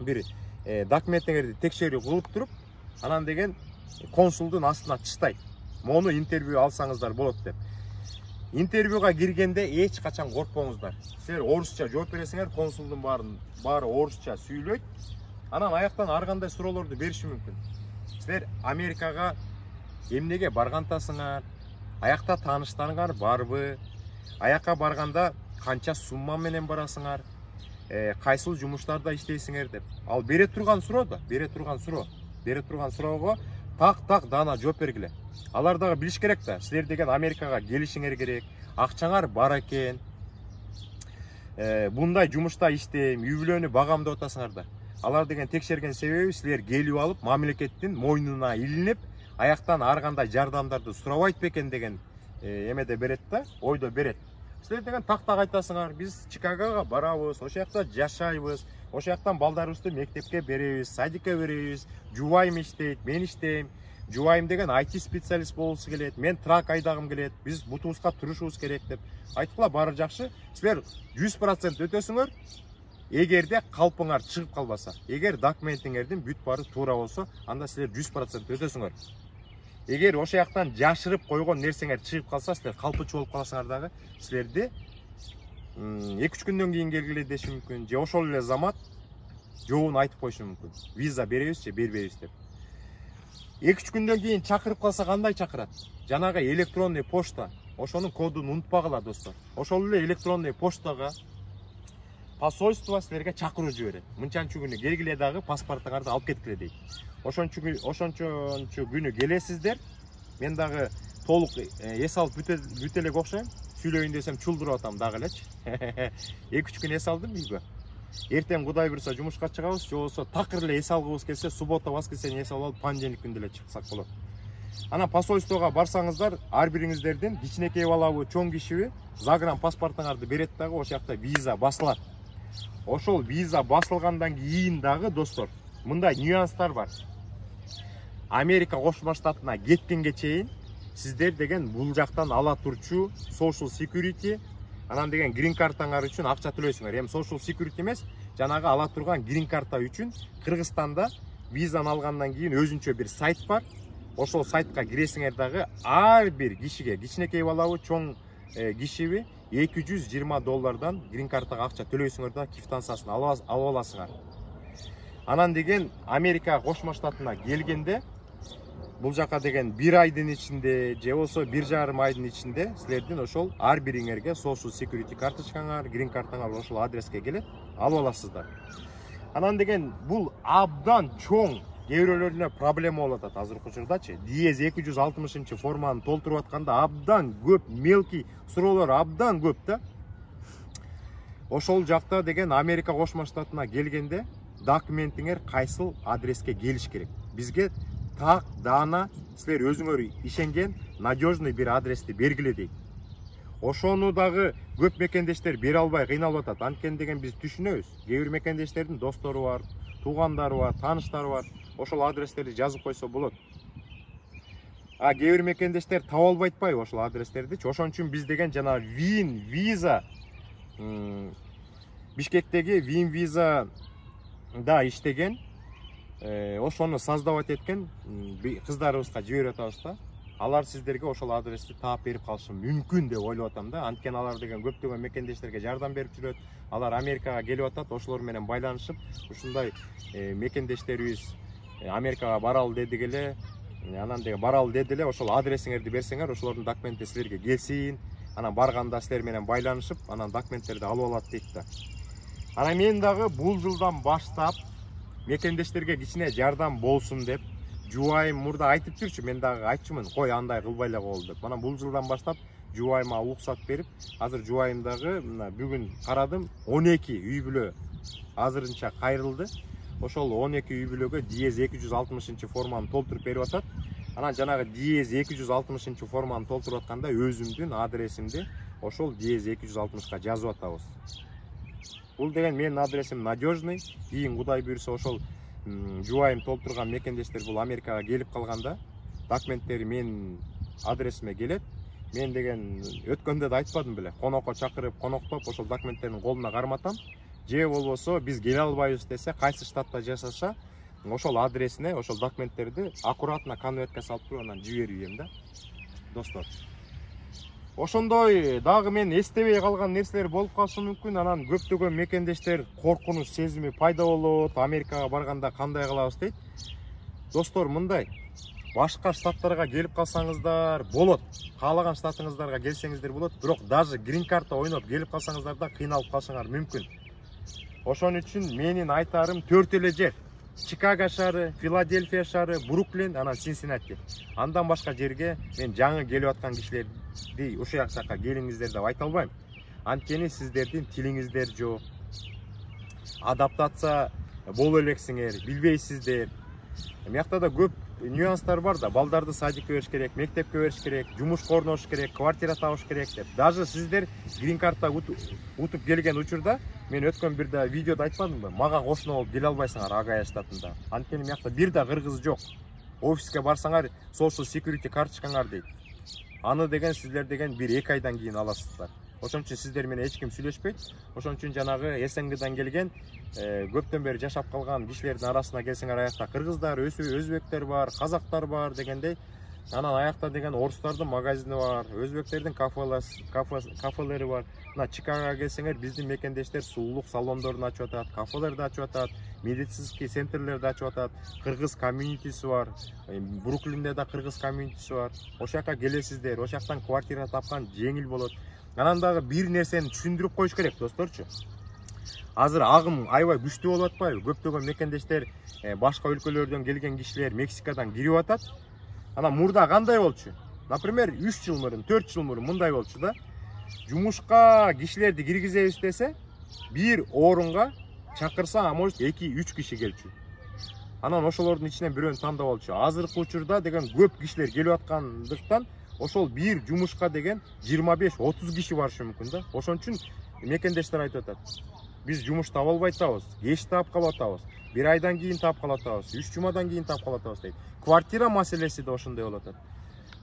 бир документиңерди текшерүү кылып туруп, анан деген консулдун астына чыштайт. Мону интервью алсаңыздар болот деп. Интервьюга киргенде эч качан коркпоңуздар. Силер орусча жооп бересиңер, консулдун баары орусча сүйлөйт. Анан аяктан ар кандай суроолорду бериши мүмкүн. Силер Америкага эмнеге баргантасыңар? Аякта тааныштарыңар барбы? Аякка барганда канча сумма менен барасыңар? Кайсыл жумуштарда иштейсиңер деп. Ал бере турган суроо да, бере турган суроого так дана жооп бергиле. Алар дагы билиш керек да, силер деген Америкага келишиңер керек, акчаңар бар экен. Мындай жумушта иштейм, үй бүлөнү багам деп атасыңар да. Алар деген текшерген себеби силер келип алып, мамлекеттин мойнуна илинип, аяктан ар кандай жардамдарды сурабайт бекен деген эмеде берет да, ойдо берет. Силер деген так айтасыңар, биз Чикагога барабыз, ошол жакта жашайбыз, ошол жактан балдарыбызды мектепке беребиз, садикке беребиз, жубайым иштейт, мен иштейм. Жубайым деген IT специалист болуусу келет, мен трак айдагым келет, биз бутубузга турушубуз керек деп айткыла, баары жакшы. Силер 100% өтөсүңөр, эгерде калпыңар чыгып калбаса, эгер документиңердин бүт баары туура болсо, анда силер 100% өтөсүңөр. Эгер ошол жактан жашырып койгон нерсеңер чыгып калса, силер калпычы болуп калсаңар дагы, силерди 2-3 күндөн кийин келгиле деши мүмкүн, же ошол эле замат жообун айтып коюшу мүмкүн. Виза беребиз же бербейбиз деп. 2-3 күндөн кийин чакырып калса кандай чакырат? Жанагы электронный почта, ошонун кодун унутпагыла достор. Ошол эле электронный поштага посольство силерге чакыруу жиберет. Мынчанчы күнү келгиле дагы паспортуңарды алып кеткиле дейт. Ошончо күнү келесиздер. Мен дагы толук эс алып бүтө элек окшойм. Сүйлөйүн десем чулдуруп атам дагы элечи. 2-3 күн эс алдым үйгө. Эртең Кудай буйруса жумушка чыгабыз, же болбосо такыр эле эс алгыбыз келсе, суббота, воскресенье эс алып, понедельник күндө эле чыксак болот. Анан посольствого барсаңыздар, ар бириңиздердин кичинекей балабы, чоң кишиби, загран паспортуңарды берет дагы, ошол жакта виза басылат. ошол виза басылгандан кийин дагы достор мындай нюанстар бар. Америка Кошмо Штатына кеткенге чейин сиздер деген бул жактан ала турчу social security анан деген green картаңар үчүн акча төлөйсүңөр. Эми social security эмес, жанагы ала турган green карта үчүн Кыргызстанда визаны алгандан кийин өзүнчө бир сайт бар. Ошол сайтка киресиңер дагы ар бир кишиге, кичинекей балабы, чоң кишиби $220 green картага акча төлөйсүңөр да квитанциясын алып аласыңар. Анан деген Америка Кошмо Штатына келгенде бул жака деген 1 айдын ичинде же болсо 1,5 айдын ичинде силердин ошол ар бириңерге social security карточкаңар, green картаңар ошол адреске келет, алып аласыздар. Анан деген бул абдан чоң кээ бирөөлөрүнө проблема болуп атат азыркы учурдачы. Диез 260 форманы толтуруп атканда абдан көп мелкий суроолор абдан көп да. Ошол жакта деген Америка Кошмо Штатына келгенде документиңер кайсыл адреске келиш керек. Бизге так даана силер өзүңөр ишенген надежный бир адрести бергиле дейт. Ошону дагы көп мекендештер бере албай кыйналып атат. Анткени деген биз түшүнөбүз. Кээ бир мекендештердин достору бар, туугандары бар, тааныштары бар. Ошол адрестерди жазып койсо болот. А кээ бир мекендештер таба албай атпайбы ошол адрестердичи. Ошон үчүн биз деген жана Win Visa Бишкектеги Win Visa да иштеген ошону создавать эткен кыздарыбызга жиберип атабыз да. Алар сиздерге ошол адрести таап берип калышы мүмкүн деп ойлоп атам да. Анткени алар деген көптөгөн мекендештерге жардам берип жүрөт. Алар Америкага келип атат, ошолор менен байланышып, ушундай мекендештерибиз Америкага баралы дедик эле. Анан деген баралы деди эле, ошол адресиңерди берсеңер, ошолордун документи силерге келсин. Анан барганда силер менен байланышып, анан документтерди алып алат дейт да. Анан мен дагы бул жылдан баштап мекендештерге кичине жардам болсун деп жубайым мурда айтып жүрчү, мен дагы айтчумун, кой андай кылбай эле кол деп. Анан бул жылдан баштап жубайыма уруксат берип, азыр жубайым дагы мына бүгүн карадым 12 үй бүлө азырынча кайрылды. Ошол 12 үй бүлөгө диез 260 форманы толтуруп берип атат. Анан жанагы диез 260 форманы толтуруп атканда өзүмдүн адресимди ошол диез 260ка жазып атабыз. Бул деген менин адресим надежный. Кийин Кудай буйрса ошол жубайым толтурган мекендештер бул Америкага келип калганда документтери менин адресиме келет. Мен деген өткөндө да айтпадым беле, конокко чакырып, коноктоп ошол документтердин колуна карматам. Же болбосо биз келе албайбыз десе, кайсы штатта жашаса, ошол адресине ошол документтерди аккуратно конвертке салып туруп анан жиберип ийем да. Достор. Ошондой дагы мен эстебей калган нерселер болуп калышы мүмкүн. Анан көптөгөн мекендештер коркунуч сезими пайда болот. Америкага барганда кандай кылабыз дейт. Достор, мындай башка штаттарга келип калсаңыздар болот. Каалаган штатыңыздарга келсеңиздер болот. Бирок даже грин карта ойноп келип калсаңыздар да кыйналып калышыңар мүмкүн. Ошон үчүн менин айтарым 4 эле жер. Чикаго шаары, Филадельфия шаары, Бруклин, анан Синсинати. Андан башка жерге мен жаңы келип аткан кишилерди ошол жакка келиңиздер деп айта албайм. Анткени сиздердин тилиңиздер жок. Адаптация боло элексиңер, билбейсиздер. Мыякта да көп нюанстар бар да. Балдарды садикке бериш керек, мектепке бериш керек, жумушка орношуш керек, квартира табыш керек деп. Даже сиздер грин карта утуп келген учурда мен өткөн бир да видеодо айтпадымбы? Мага кошуна болуп келе албайсыңар Агая штатында. Анткени мыякта бир да кыргыз жок. Офиске барсаңар social security карточкаңар дейт. Аны деген сиздер деген 1-2 айдан кийин аласыздар. Ошон үчүн сиздер менен эч ким сүйлөшпөйт. Ошон үчүн жанагы СНГдан келген көптөн бери жашап калган кишилердин арасына келсеңер, аякта кыргыздар, өзбектер бар, казактар бар дегендей. Анан аякта деген орустардын магазини бар, өзбектердин кафелери бар. Мына Чикагога келсеңер, биздин мекендештер сулуулук салондорун ачып атат, кафелерди ачып атат, медицинский центрлерди ачып атат, кыргыз комьюнитиси бар. Бруклинде да кыргыз комьюнитиси бар. Ошол жака келесиздер, ошол жактан квартира тапкан жеңил болот. Анан дагы бир нерсени түшүндүрүп коюш керек, досторчу. Азыр агым аябай күчтүү болуп атпайбы? Көптөгөн мекендештер, башка өлкөлөрдөн келген кишилер Мексикадан кирип атат. Анан мурда кандай болчу? Например, 3 жыл мурун, 4 жыл мурун мындай болчу да. Жумушка кишилерди киргизебиз десе, бир орунга чакырса, а может 2-3 киши келчү. Анан ошолордун ичинен бирөөнү тандап алчу. Азыркы учурда деген көп кишилер келип аткандыктан, ошол бир жумушка деген 25-30 киши барышы мүмкүн да. Ошон үчүн мекендештер айтып атат. Биз жумуш таба албай атабыз, кеч таап калып атабыз, 1 айдан кийин таап калып атабыз, 3 жумадан кийин таап калып атабыз дейт. Квартира маселеси да ошондой болуп атат.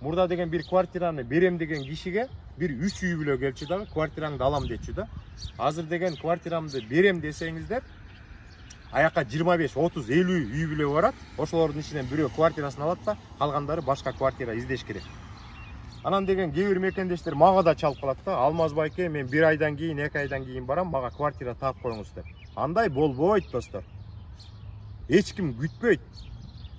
Мурда деген бир квартираны берем деген кишиге бир 3 үй бүлө келчү дагы квартираңды алам дечү да. Азыр деген квартирамды берем десеңиздер, аяка 25, 30, 50 үй бүлө барат. Ошолордун ичинен бирөө квартирасын алат да, калгандары башка квартира издеш керек. Анан деген кээ бир мекендештер мага да чалып калат да. Алмаз байке, мен 1 айдан кийин, 2 айдан кийин барам, мага квартира таап коюңуз деп. Андай болбойт достор. Эч ким күтпөйт.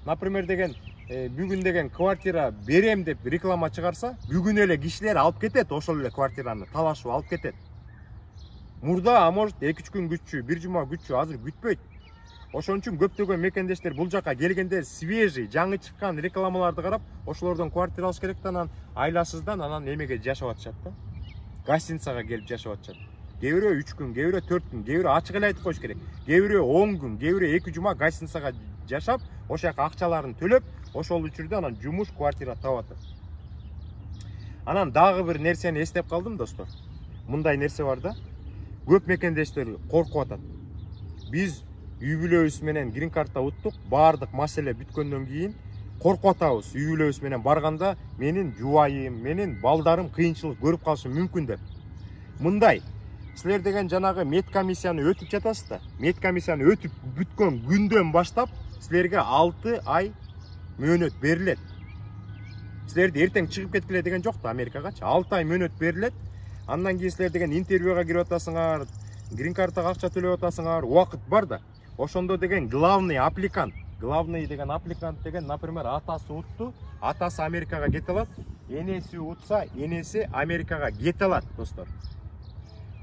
Например деген бүгүн деген квартира берем деп реклама чыгарса, бүгүн эле кишилер алып кетет, ошол эле квартираны талашып алып кетет. Мурда, а может 2-3 күн күтчү, 1 жума күтчү, азыр күтпөйт. Ошон үчүн көптөгөн мекендештер бул жака келгенде свежий, жаңы чыккан рекламаларды карап, ошолордон квартира алыш керек да, анан айласыздан анан эмеге жашап атышат да. Гостиницага келип жашап атышат. Кээ бирөө 3 күн, кээ бирөө 4 күн, кээ бирөө ачык эле айтып коюш керек. Кээ бирөө 10 күн, кээ бирөө 2 жума гостиницага жашап, ошол жака акчаларын төлөп, ошол учурда анан жумуш, квартира таап атат. Анан дагы бир нерсени эстеп калдым достор. Мындай нерсе бар да. Көп мекендештер коркуп атат. Биз үй бүлөбүз менен грин картта уттук, баардык маселе бүткөндөн кийин коркуп атабыз. Үй бүлөбүз менен барганда менин жубайым, менин балдарым кыйынчылык көрүп калышы мүмкүн деп. Мындай, силер деген жанагы медкомиссияны өтүп жатасыз да. Медкомиссияны өтүп бүткөн күндөн баштап силерге 6 ай мөөнөт берилет. Силерди эртең чыгып кеткиле деген жок да Америкагачы. 6 ай мөөнөт берилет. Андан кийин силер деген интервьюга кирип атасыңар, грин картага акча төлөп атасыңар, убакыт бар да. Ошондо деген главный аппликант деген, например, атасы утту, атасы Америкага кете алат, энеси утса, энеси Америкага кете алат, достор.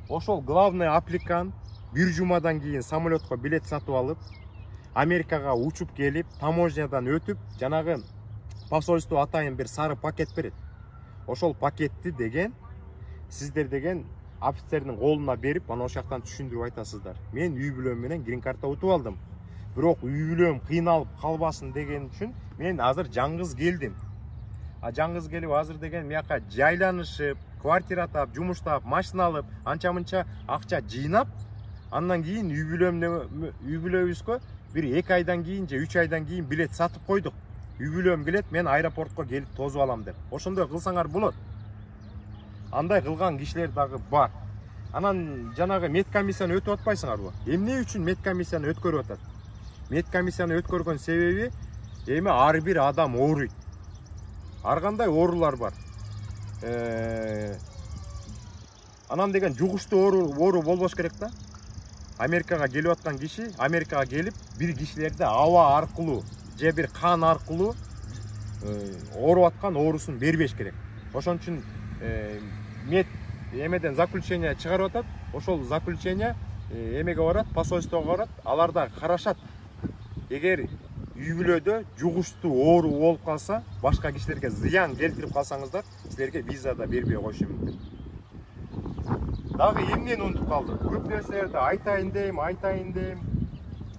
Ошол главный аппликант 1 жумадан кийин самолетко билет сатып алып, Америкага учуп келип, таможнядан өтүп, жанагы посольство атайын бир сары пакет берет. Ошол пакетти деген сиздер деген офицердин колуна берип, ана ошол жактан түшүндүрүп айтасыздар. Мен үй бүлөм менен грин карта утуп алдым. Бирок үй бүлөм кыйналып калбасын деген үчүн мен азыр жаңгыз келдим. Жаңгыз келип азыр деген мияка жайланышып, квартира таап, жумуш таап, машина алып, анча-мынча акча жыйнап, андан кийин үй бүлөбүзгө бир 2 айдан кийин же 3 айдан кийин билет сатып койдук. Үй бүлөм келет, мен аэропортко келип тосуп алам деп. Ошондой кылсаңар болот. Андай кылган кишилер дагы бар. Анан жанагы медкомиссияны өтүп атпайсыңарбы? Эмне үчүн медкомиссияны өткөрүп атат? Медкомиссияны өткөргөн себеби эми ар бир адам ооруйт. Ар кандай оорулар бар. Анан деген жугуштуу оору болбош керек да. Америкага келип аткан киши, Америкага келип, бир кишилерде аба аркылуу же бир кан аркылуу ооруп аткан оорусун бербеш керек. Ошон үчүн мед эмеден заключение чыгарып атат. Ошол заключение эмеге барат, посольствого барат. Алар да карашат. Эгер үй бүлөдө жугуштуу оору болуп калса, башка кишилерге зыян келтирип калсаңыздар, силерге виза да бербей коюшу мүмкүн. Дагы эмнени унутуп калдым? Көп нерселерди айтайын дейм.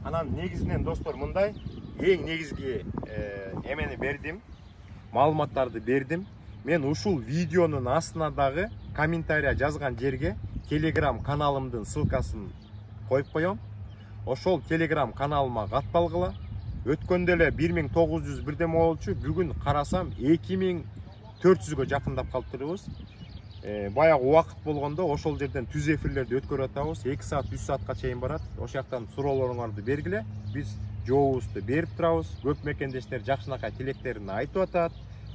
Анан негизинен достор мындай, эң негизги эмени бердим, маалыматтарды бердим. Мен ушул видеонун астына дагы комментария жазган жерге Telegram каналымдын ссылкасын коюп коем. Ошол Telegram каналыма катталгыла. Өткөндө эле 1900 бирдеме болчу, бүгүн карасам 2400гө жакындап калыптырбыз. Баягы убакыт болгондо ошол жерден түз эфирлерди өткөрүп атабыз. 2 саат, 3 саатка чейин барат. Ошол жактан суроолоруңарды бергиле. Биз жообубузду берип турабыз. Көп мекендештер жакшынакай тилектерин айтып атат,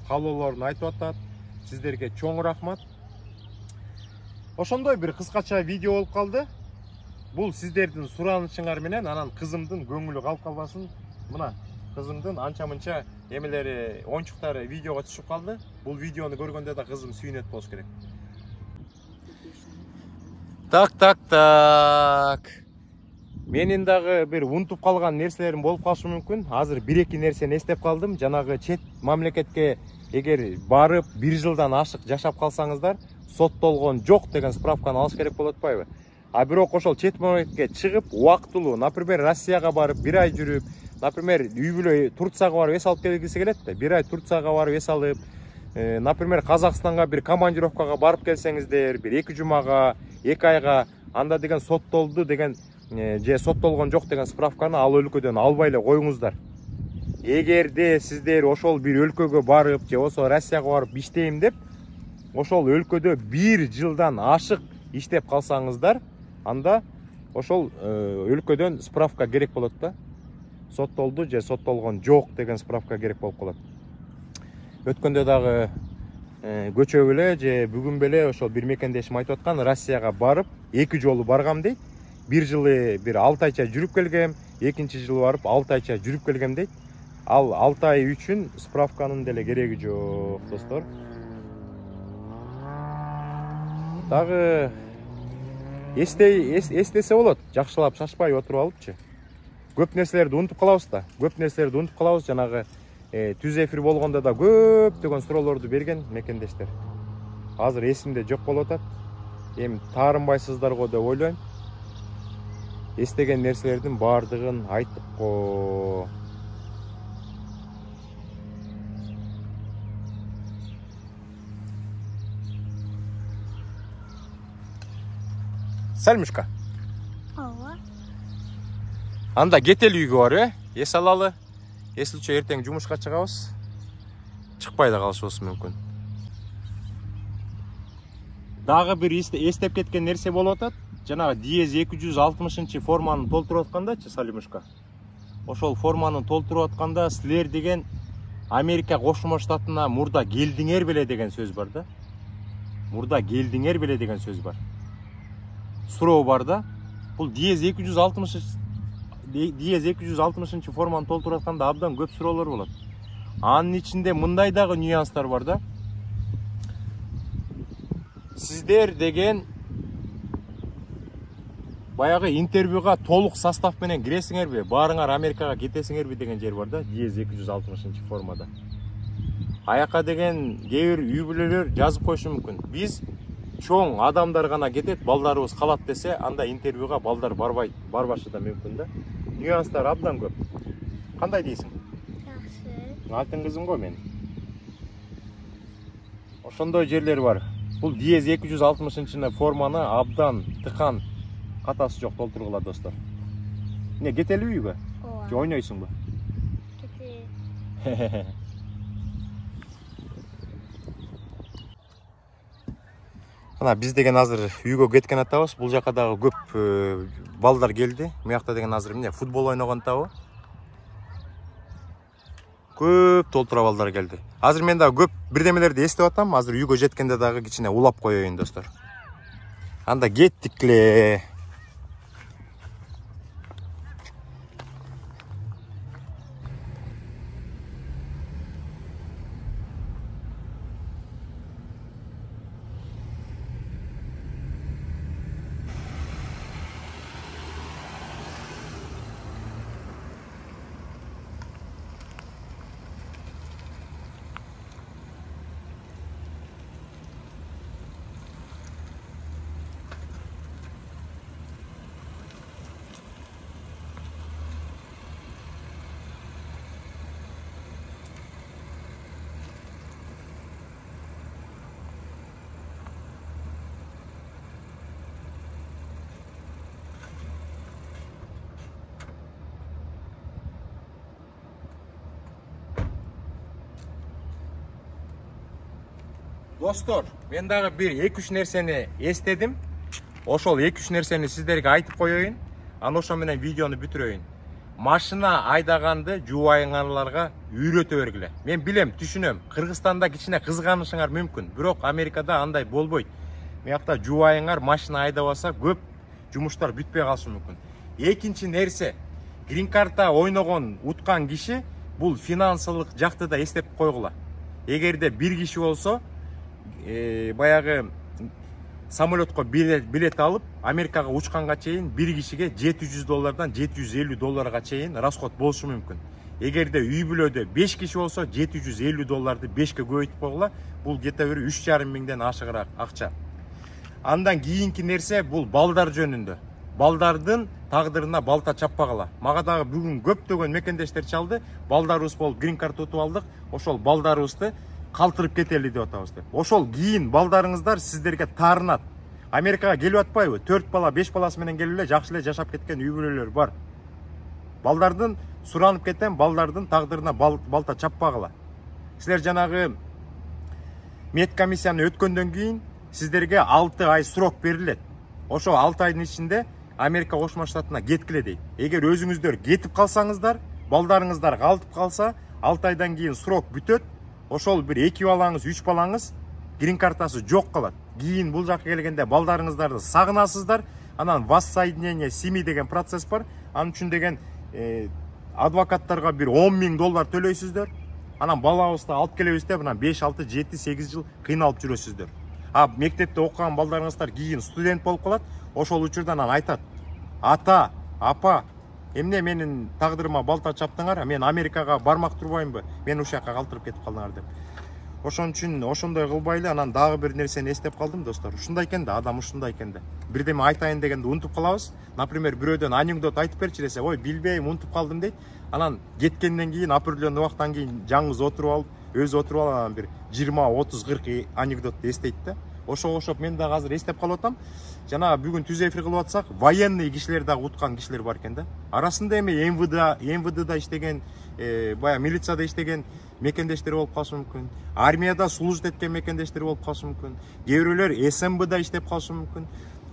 каалоолорун айтып атат. Сиздерге чоң рахмат. Ошондой бир кыскача видео болуп калды. Бул сиздердин суранычыңар менен анан кызымдын көңүлү калып калбасын. Мына кызымдын анча-мынча эмелери, оюнчуктары видеого түшүп калды. Бул видеону көргөндө да кызым сүйүнөт болуш керек. Так. Менин дагы бир унутуп калган нерселерим болуп калышы мүмкүн. Азыр 1-2 нерсени эстеп калдым. Жанагы чет мамлекетке эгер барып 1 жылдан ашык жашап калсаңыздар, соттолгон жок деген справканы алыш керек болот атпайбы? А бирок ошол чет мамлекетке чыгып, убактылуу, например, Россияга барып 1 ай жүрүп, например, үй бүлө Турцияга барып эс алып келгиси келет да, 1 ай Турцияга барып эс алып, например, Казакстанга бир командировкага барып келсеңиздер, бир 2 жумага, 2 айга анда деген соттолду деген же соттолгон жок деген справканы ал өлкөдөн албай эле коюңуздар. Эгерде сиздер ошол бир өлкөгө барып же болсо Россияга барып иштейм деп ошол өлкөдө 1 жылдан ашык иштеп калсаңыздар, анда ошол өлкөдөн справка керек болот да. Соттолду же соттолгон жок деген справка керек болуп калат. Өткөндө дагы көчөп эле же бүгүн беле ошол бир мекендешим айтып аткан, Россияга барып 2 жолу баргам дейт. Бир жылы бир 6 айча жүрүп келгем, экинчи жылы барып 6 айча жүрүп келгем дейт. Ал 6 ай үчүн справканын деле кереги жок, достор. Дагы эстесе болот, жакшылап шашпай отуруп алыпчы. Көп нерселерди унутуп калабыз да. Көп нерселерди унутуп калабыз. Жанагы түз эфир болгондо да көптөгөн суроолорду берген мекендештер. Азыр эсимде жок болуп атат. Эми таарынбайсыздар го деп ойлойм. Эстеген нерселердин баардыгын айттык го. Сәлмішка. Ооба. Анда кетели үйгө бар, эс алалы. Эсилчө эртең жумушка чыгабыз. Чыкпай да калышыбыз мүмкүн. Дагы бир эстеп кеткен нерсе болуп атат. Жанагы диез 260 форманы толтуруп аткандачы, Салимушка. Ошол форманы толтуруп атканда силер деген Америка Кошмо Штатына мурда келдиңер беле деген сөз бар да. Мурда келдиңер беле деген сөз бар. Суроо бар да. Бул диез 260 форманы толтуруп атканда абдан көп суроолор болот. Анын ичинде мындай дагы нюанстар бар да. Сиздер деген баягы интервьюга толук состав менен киресиңерби, баарыңар Америкага кетесиңерби деген жер бар да, диез 260 формада. Аяка деген кээ бир үй бүлөлөр жазып коюшу мүмкүн. Биз чоң адамдар гана кетет, балдарыбыз калат десе, анда интервьюга балдар барбашы да мүмкүн да. Нюанстар абдан көп. Кандай дейсиң? Жакшы. Алтын кызым го мен. Ошондой жерлер бар. Бул диез 260 форманы абдан тыкан, катасы жок толтургула, достор. Не, кетели үйгө? Ооба. Же ойнойсуңбу? Кете. Ана биз деген азыр үйгө кеткен атабыз. Бул жака дагы көп балдар келди. Муякта деген азыр эмне футбол ойногон табы. Көп толтура балдар келди. Азыр мен дагы көп бирдемелерди эстеп атам. Азыр үйгө жеткенде дагы кичине улап коеюн, достор. Анда кеттик эле. Достор, мен дагы бир 2-3 нерсени эстедим. Ошол 2-3 нерсени сиздерге айтып коеюн. Аны ошо менен видеону бүтүрөйүн. Машина айдаганды жубайыңарларга үйрөтө бергиле. Мен билем, түшүнөм. Кыргызстанда кичине кызганышыңар мүмкүн, бирок Америкада андай болбойт. Муякта жубайыңар машина айдабаса көп жумуштар бүтпөй калышы мүмкүн. Экинчи нерсе, грин-карта ойногон, уткан киши бул финансылык жакты да эстеп койгула. Эгерде бир киши болсо, баягы самолетко билет алып, Америкага учканга чейин бир кишиге $700 $750 чейин расход болушу мүмкүн. Эгерде үй бүлөдө 5 киши болсо, $750 5ке көбөйтүп койгула. Бул кете бир 3,5 миңден ашыгыраак акча. Андан кийинки нерсе бул балдар жөнүндө. Балдардын тагдырына балта чаппагыла. Мага дагы бүгүн көптөгөн мекендештер чалды. Балдарыбыз болуп грин-карт утуп алдык. Ошол балдарыбызды калтырып кетели деп атабыз деп. Ошол кийин балдарыңыздар сиздерге таарынат. Америкага келип атпайбы? 4 бала, 5 баласы менен келип эле жакшы эле жашап кеткен үй бүлөлөр бар. Балдардын суранып кетем, балдардын тагдырына балта чаппагыла. Силер жанагы медкомиссияны өткөндөн кийин сиздерге 6 ай срок берилет. Ошо 6 айдын ичинде Америка Кошмо Штатына кеткиле дейт. Эгер өзүңүздөр кетип калсаңыздар, балдарыңыздар калтып калса, 6 айдан кийин срок бүтөт. Ошол бир 2 балаңыз, 3 балаңыз грин картасы жок калат. Кийин бул жакка келгенде балдарыңыздарды сагынасыздар. Анан воссоединение семьи деген процесс бар. Анын үчүн деген адвокаттарга бир $10,000 төлөйсүздөр. Анан балабызды алып келебиз деп, анан 5, 6, 7, 8 жыл кыйналып жүрөсүздөр. А мектепте окуган балдарыңыздар кийин студент болуп калат. Ошол учурда анан айтат: "Ата, апа, эмне менин тагдырыма балта чаптыңар? Мен Америкага бармак турбаймынбы? Мен ушул жакка калтырып кетип калдыңар" деп. Ошон үчүн ошондой кылбайлы. Анан дагы бир нерсени эстеп калдым, достор. Ушундай экен да, адам ушундай экен да. Бирдеме айтайын дегенде унутуп калабыз. Например, бирөөдөн анекдот айтып берчи десе, "Ой, билбейм, унутуп калдым" дейт. Анан кеткенден кийин, апырлөн убактан кийин жаңыз отуруп алып, өзү отуруп алып, анан бир 20, 30, 40 анекдотту эстейт да. Ошого окшоп мен дагы азыр эстеп калып атам. Жана бүгүн түз эфир кылып атсак, военный кишилер дагы уткан кишилер бар экен да. Арасында эми МВДда иштеген, бая милицияда иштеген мекендештер болуп калышы мүмкүн. Армияда служит эткен мекендештер болуп калышы мүмкүн. Кээ бирөөлөр СМБда иштеп калышы мүмкүн.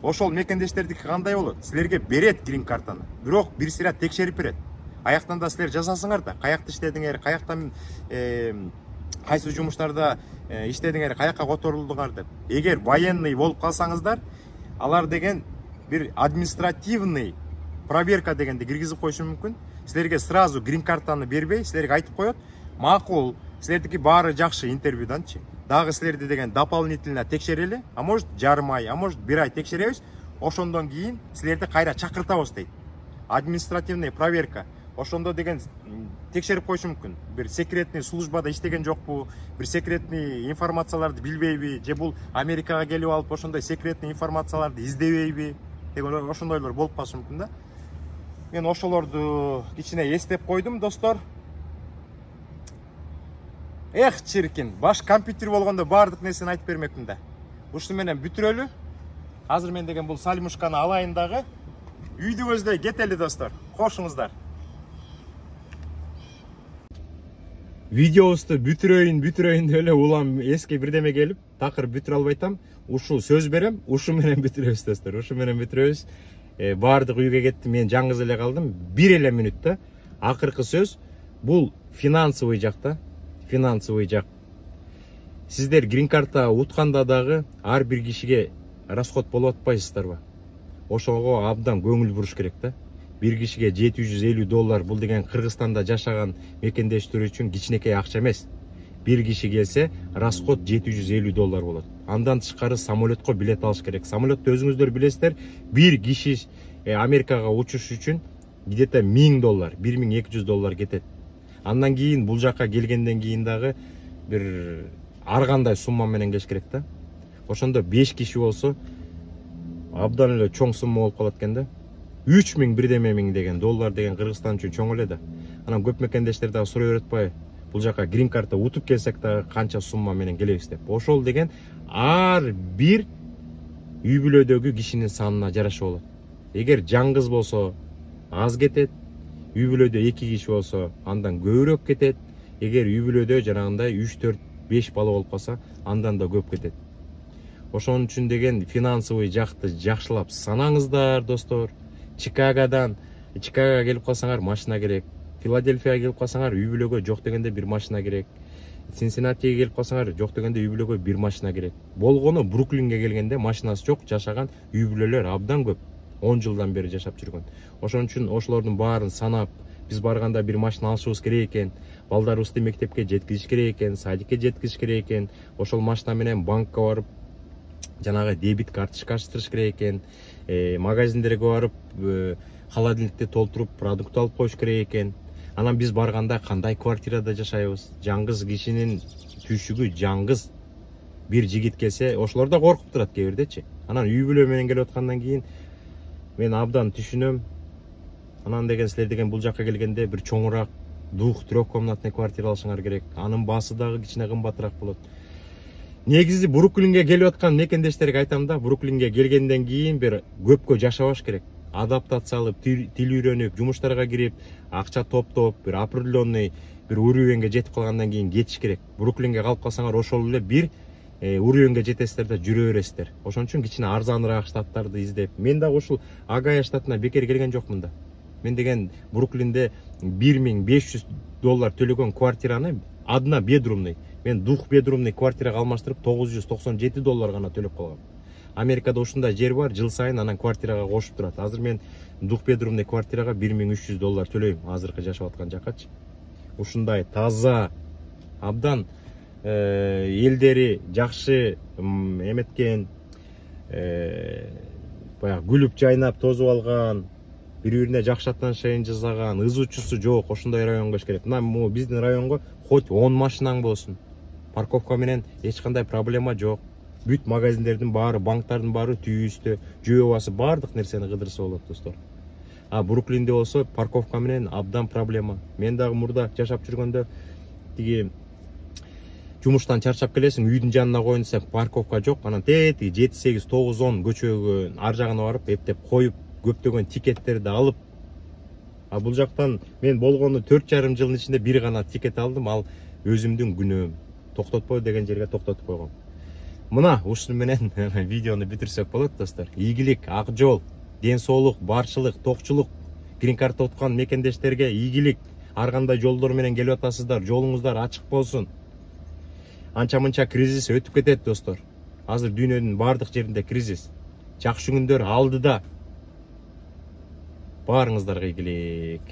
Ошол мекендештердики кандай болот? Силерге берет грин картаны. Бирок бир сыйра текшерип берет. Аяктан да силер жасасыңар да, каякта иштедиңер, каяктан кайсы жумуштарда иштедиңер, каякка которулдуңар деп. Эгер военный болуп калсаңыздар, алар деген бир административный проверка дегенди киргизип коюшу мүмкүн. Силерге сразу грин картаны бербей, силерге айтып коет: "Макул, силердики баары жакшы интервьюданчы. Дагы силерди деген дополнительно текшерели, а может жарым ай, а может 1 ай текшеребиз. Ошондон кийин силерди кайра чакыртабыз" дейт. Административный проверка. Ошондо деген текшерип коюшу мүмкүн. Бир секретный службада иштеген жокпу, бир секретный информацияларды билбейби, же бул Америкага келип алып ошондой секретный информацияларды издебейби деген ошондойлор болуп калышы мүмкүн да. Мен ошолорду кичине эстеп койдум, достор. Эх, чиркин, баш компьютер болгондо баардык нерсени айтып бермекмин да. Ушуну менен бүтүрөлү. Азыр мен деген бул сальмушканы алайын дагы. Үйдү көздөй кетели, достор. Кошуңуздар. Видеобузду бүтүрөйүн деп эле улам эске бирдеме келип, такыр бүтүрө албайтам. Ушул сөз берем, ушу менен бүтүрөбүз, достор. Ушу менен бүтүрөбүз. Баардык үйгө кетти, мен жаңгыз эле калдым. 1 эле мүнөттө. Акыркы сөз бул финансовый жакта. Финансовый жак. Сиздер грин карта утканда дагы ар бир кишиге расход болуп атпайсыздарбы? Ошого абдан көңүл буруш керек да. Bir kişiye $750 bul деген Kırgızstanda жашаган мекендештер үчүн кичинекей акча эмес. Bir kişi gelse расход $750 болот. Андан тышкары самолетко билет алыш керек. Самолетте өзүңүздөр билесиздер, bir kişi Америкага учуш үчүн где-то $1000, $1200 кетет. Андан кийин бул жакка келгенден кийин дагы бир ар кандай сумма менен келиш керек да. Ошондо 5 киши болсо абдан эле чоң сумма болуп калат экен да. 3000 бирдеме миң деген доллар деген Кыргызстан үчүн чоң эле да. Анан көп мекендештер дагы сурай беретпайбы? Бул жака грин карта утуп келсек дагы канча сумма менен келебиз деп. Ошол деген ар бир үй бүлөдөгү кишинин санына жараша болот. Эгер жаңгыз болсо аз кетет, үй бүлөдө 2 киши болсо андан көбүрөөк кетет. Эгер үй бүлөдө жанагындай 3, 4, 5 бала болуп калса, андан да көп кетет. Ошон үчүн деген финансовый жакты жакшылап санаңыздар, достор. Чикагога келип калсаңар машина керек. Филадельфияга келип калсаңар үй бүлөгө жок дегенде бир машина керек. Синсинатиге келип калсаңар жок дегенде үй бүлөгө бир машина керек. Болгону Бруклинге келгенде машинасы жок жашаган үй бүлөлөр абдан көп. 10 жылдан бери жашап жүргөн. Ошон үчүн ошолордун баарын санап, биз барганда бир машина алышыбыз керек экен. Балдарыбызды мектепке жеткизиш керек экен, садикке жеткизиш керек экен. Ошол машина менен банкка барып, жанагы дебит карточка ачтырыш керек экен. Магазиндерге барып, холодильникти толтуруп, продукт алып коюш керек экен. Анан биз барганда кандай квартирада жашайбыз? Жаңгыз кишинин түшүгү жаңгыз бир жигит келсе, ошолор да коркуп турат кээ бирдечи. Анан үй бүлө менен келип аткандан кийин мен абдан түшүнөм. Анан деген силер деген бул жакка келгенде бир чоңураак 2-3 комнатный квартира алышыңар керек. Анын баасы дагы кичине кымбатыраак болот. негизи Бруклинге келип аткан мекендештерге айтам да, Бруклинге келгенден кийин бир көпкө жашабаш керек. Адаптациялып, тил үйрөнүп, жумуштарга кирип, акча топтоп, бир определенный бир уровеньге жетип калгандан кийин кетиш керек. Бруклинге калып калсаңар ошол эле бир уровеньге жетесиздер да жүрө бересиздер. Ошон үчүн кичине арзаныраак штаттарды издеп. Мен дагы ушул Агая штатына бекер келген жокмун да. Мен деген Бруклинде $1500 төлөгөн квартираны одна бедрумный, мен двухбедрумный квартирага алмаштырып $997 гана төлөп калгам. Америкада ушундай жер бар, жыл сайын анан квартирага кошуп турат. Азыр мен двухбедрумный квартирага $1300 төлөйм, азыркы жашап аткан жакачы. Ушундай таза, абдан элдери жакшы эметкен, баягы күлүп жайнап тозуп алган, бири-бирине жакшы отношение жасаган, ыз учусу жок, ошондой районго иш керек. Мына биздин районго хоть 10 машинаң болсун, парковка менен эч кандай проблема жок. Бүт магазиндердин баары, банктардын баары түйүстө, жөө бардык нерсени кыдырса болот достор. А Бруклинде болсо парковка менен абдан проблема. Мен дагы мурда жашап жүргөндө тиги жумуштан чарчап келесиң, үйдүн жанына коюн десең парковка жок, анан тетиги 7, 8, 9, 10 көчөгө ар жагына барып эптеп коюп, көптөгөн тикеттерди алып. А бул жактан мен болгону 4,5 жылдын ичинде бир гана тикет алдым, ал өзүмдүн күнөөм. Токтотпой деген жерге токтотуп койгом. Мына ушуну менен видеону бүтүрсөк болот достор. Ийгилик, ак жол, ден соолук, барчылык, токчулук, грин карта уткан мекендештерге ийгилик. Ар кандай жолдор менен келип атасыздар, жолуңуздар ачык болсун. Анча-мынча кризис өтүп кетет достор. Азыр дүйнөнүн бардык жеринде кризис. Жакшы күндөр алдыда. Баарыңыздарга ийгилик.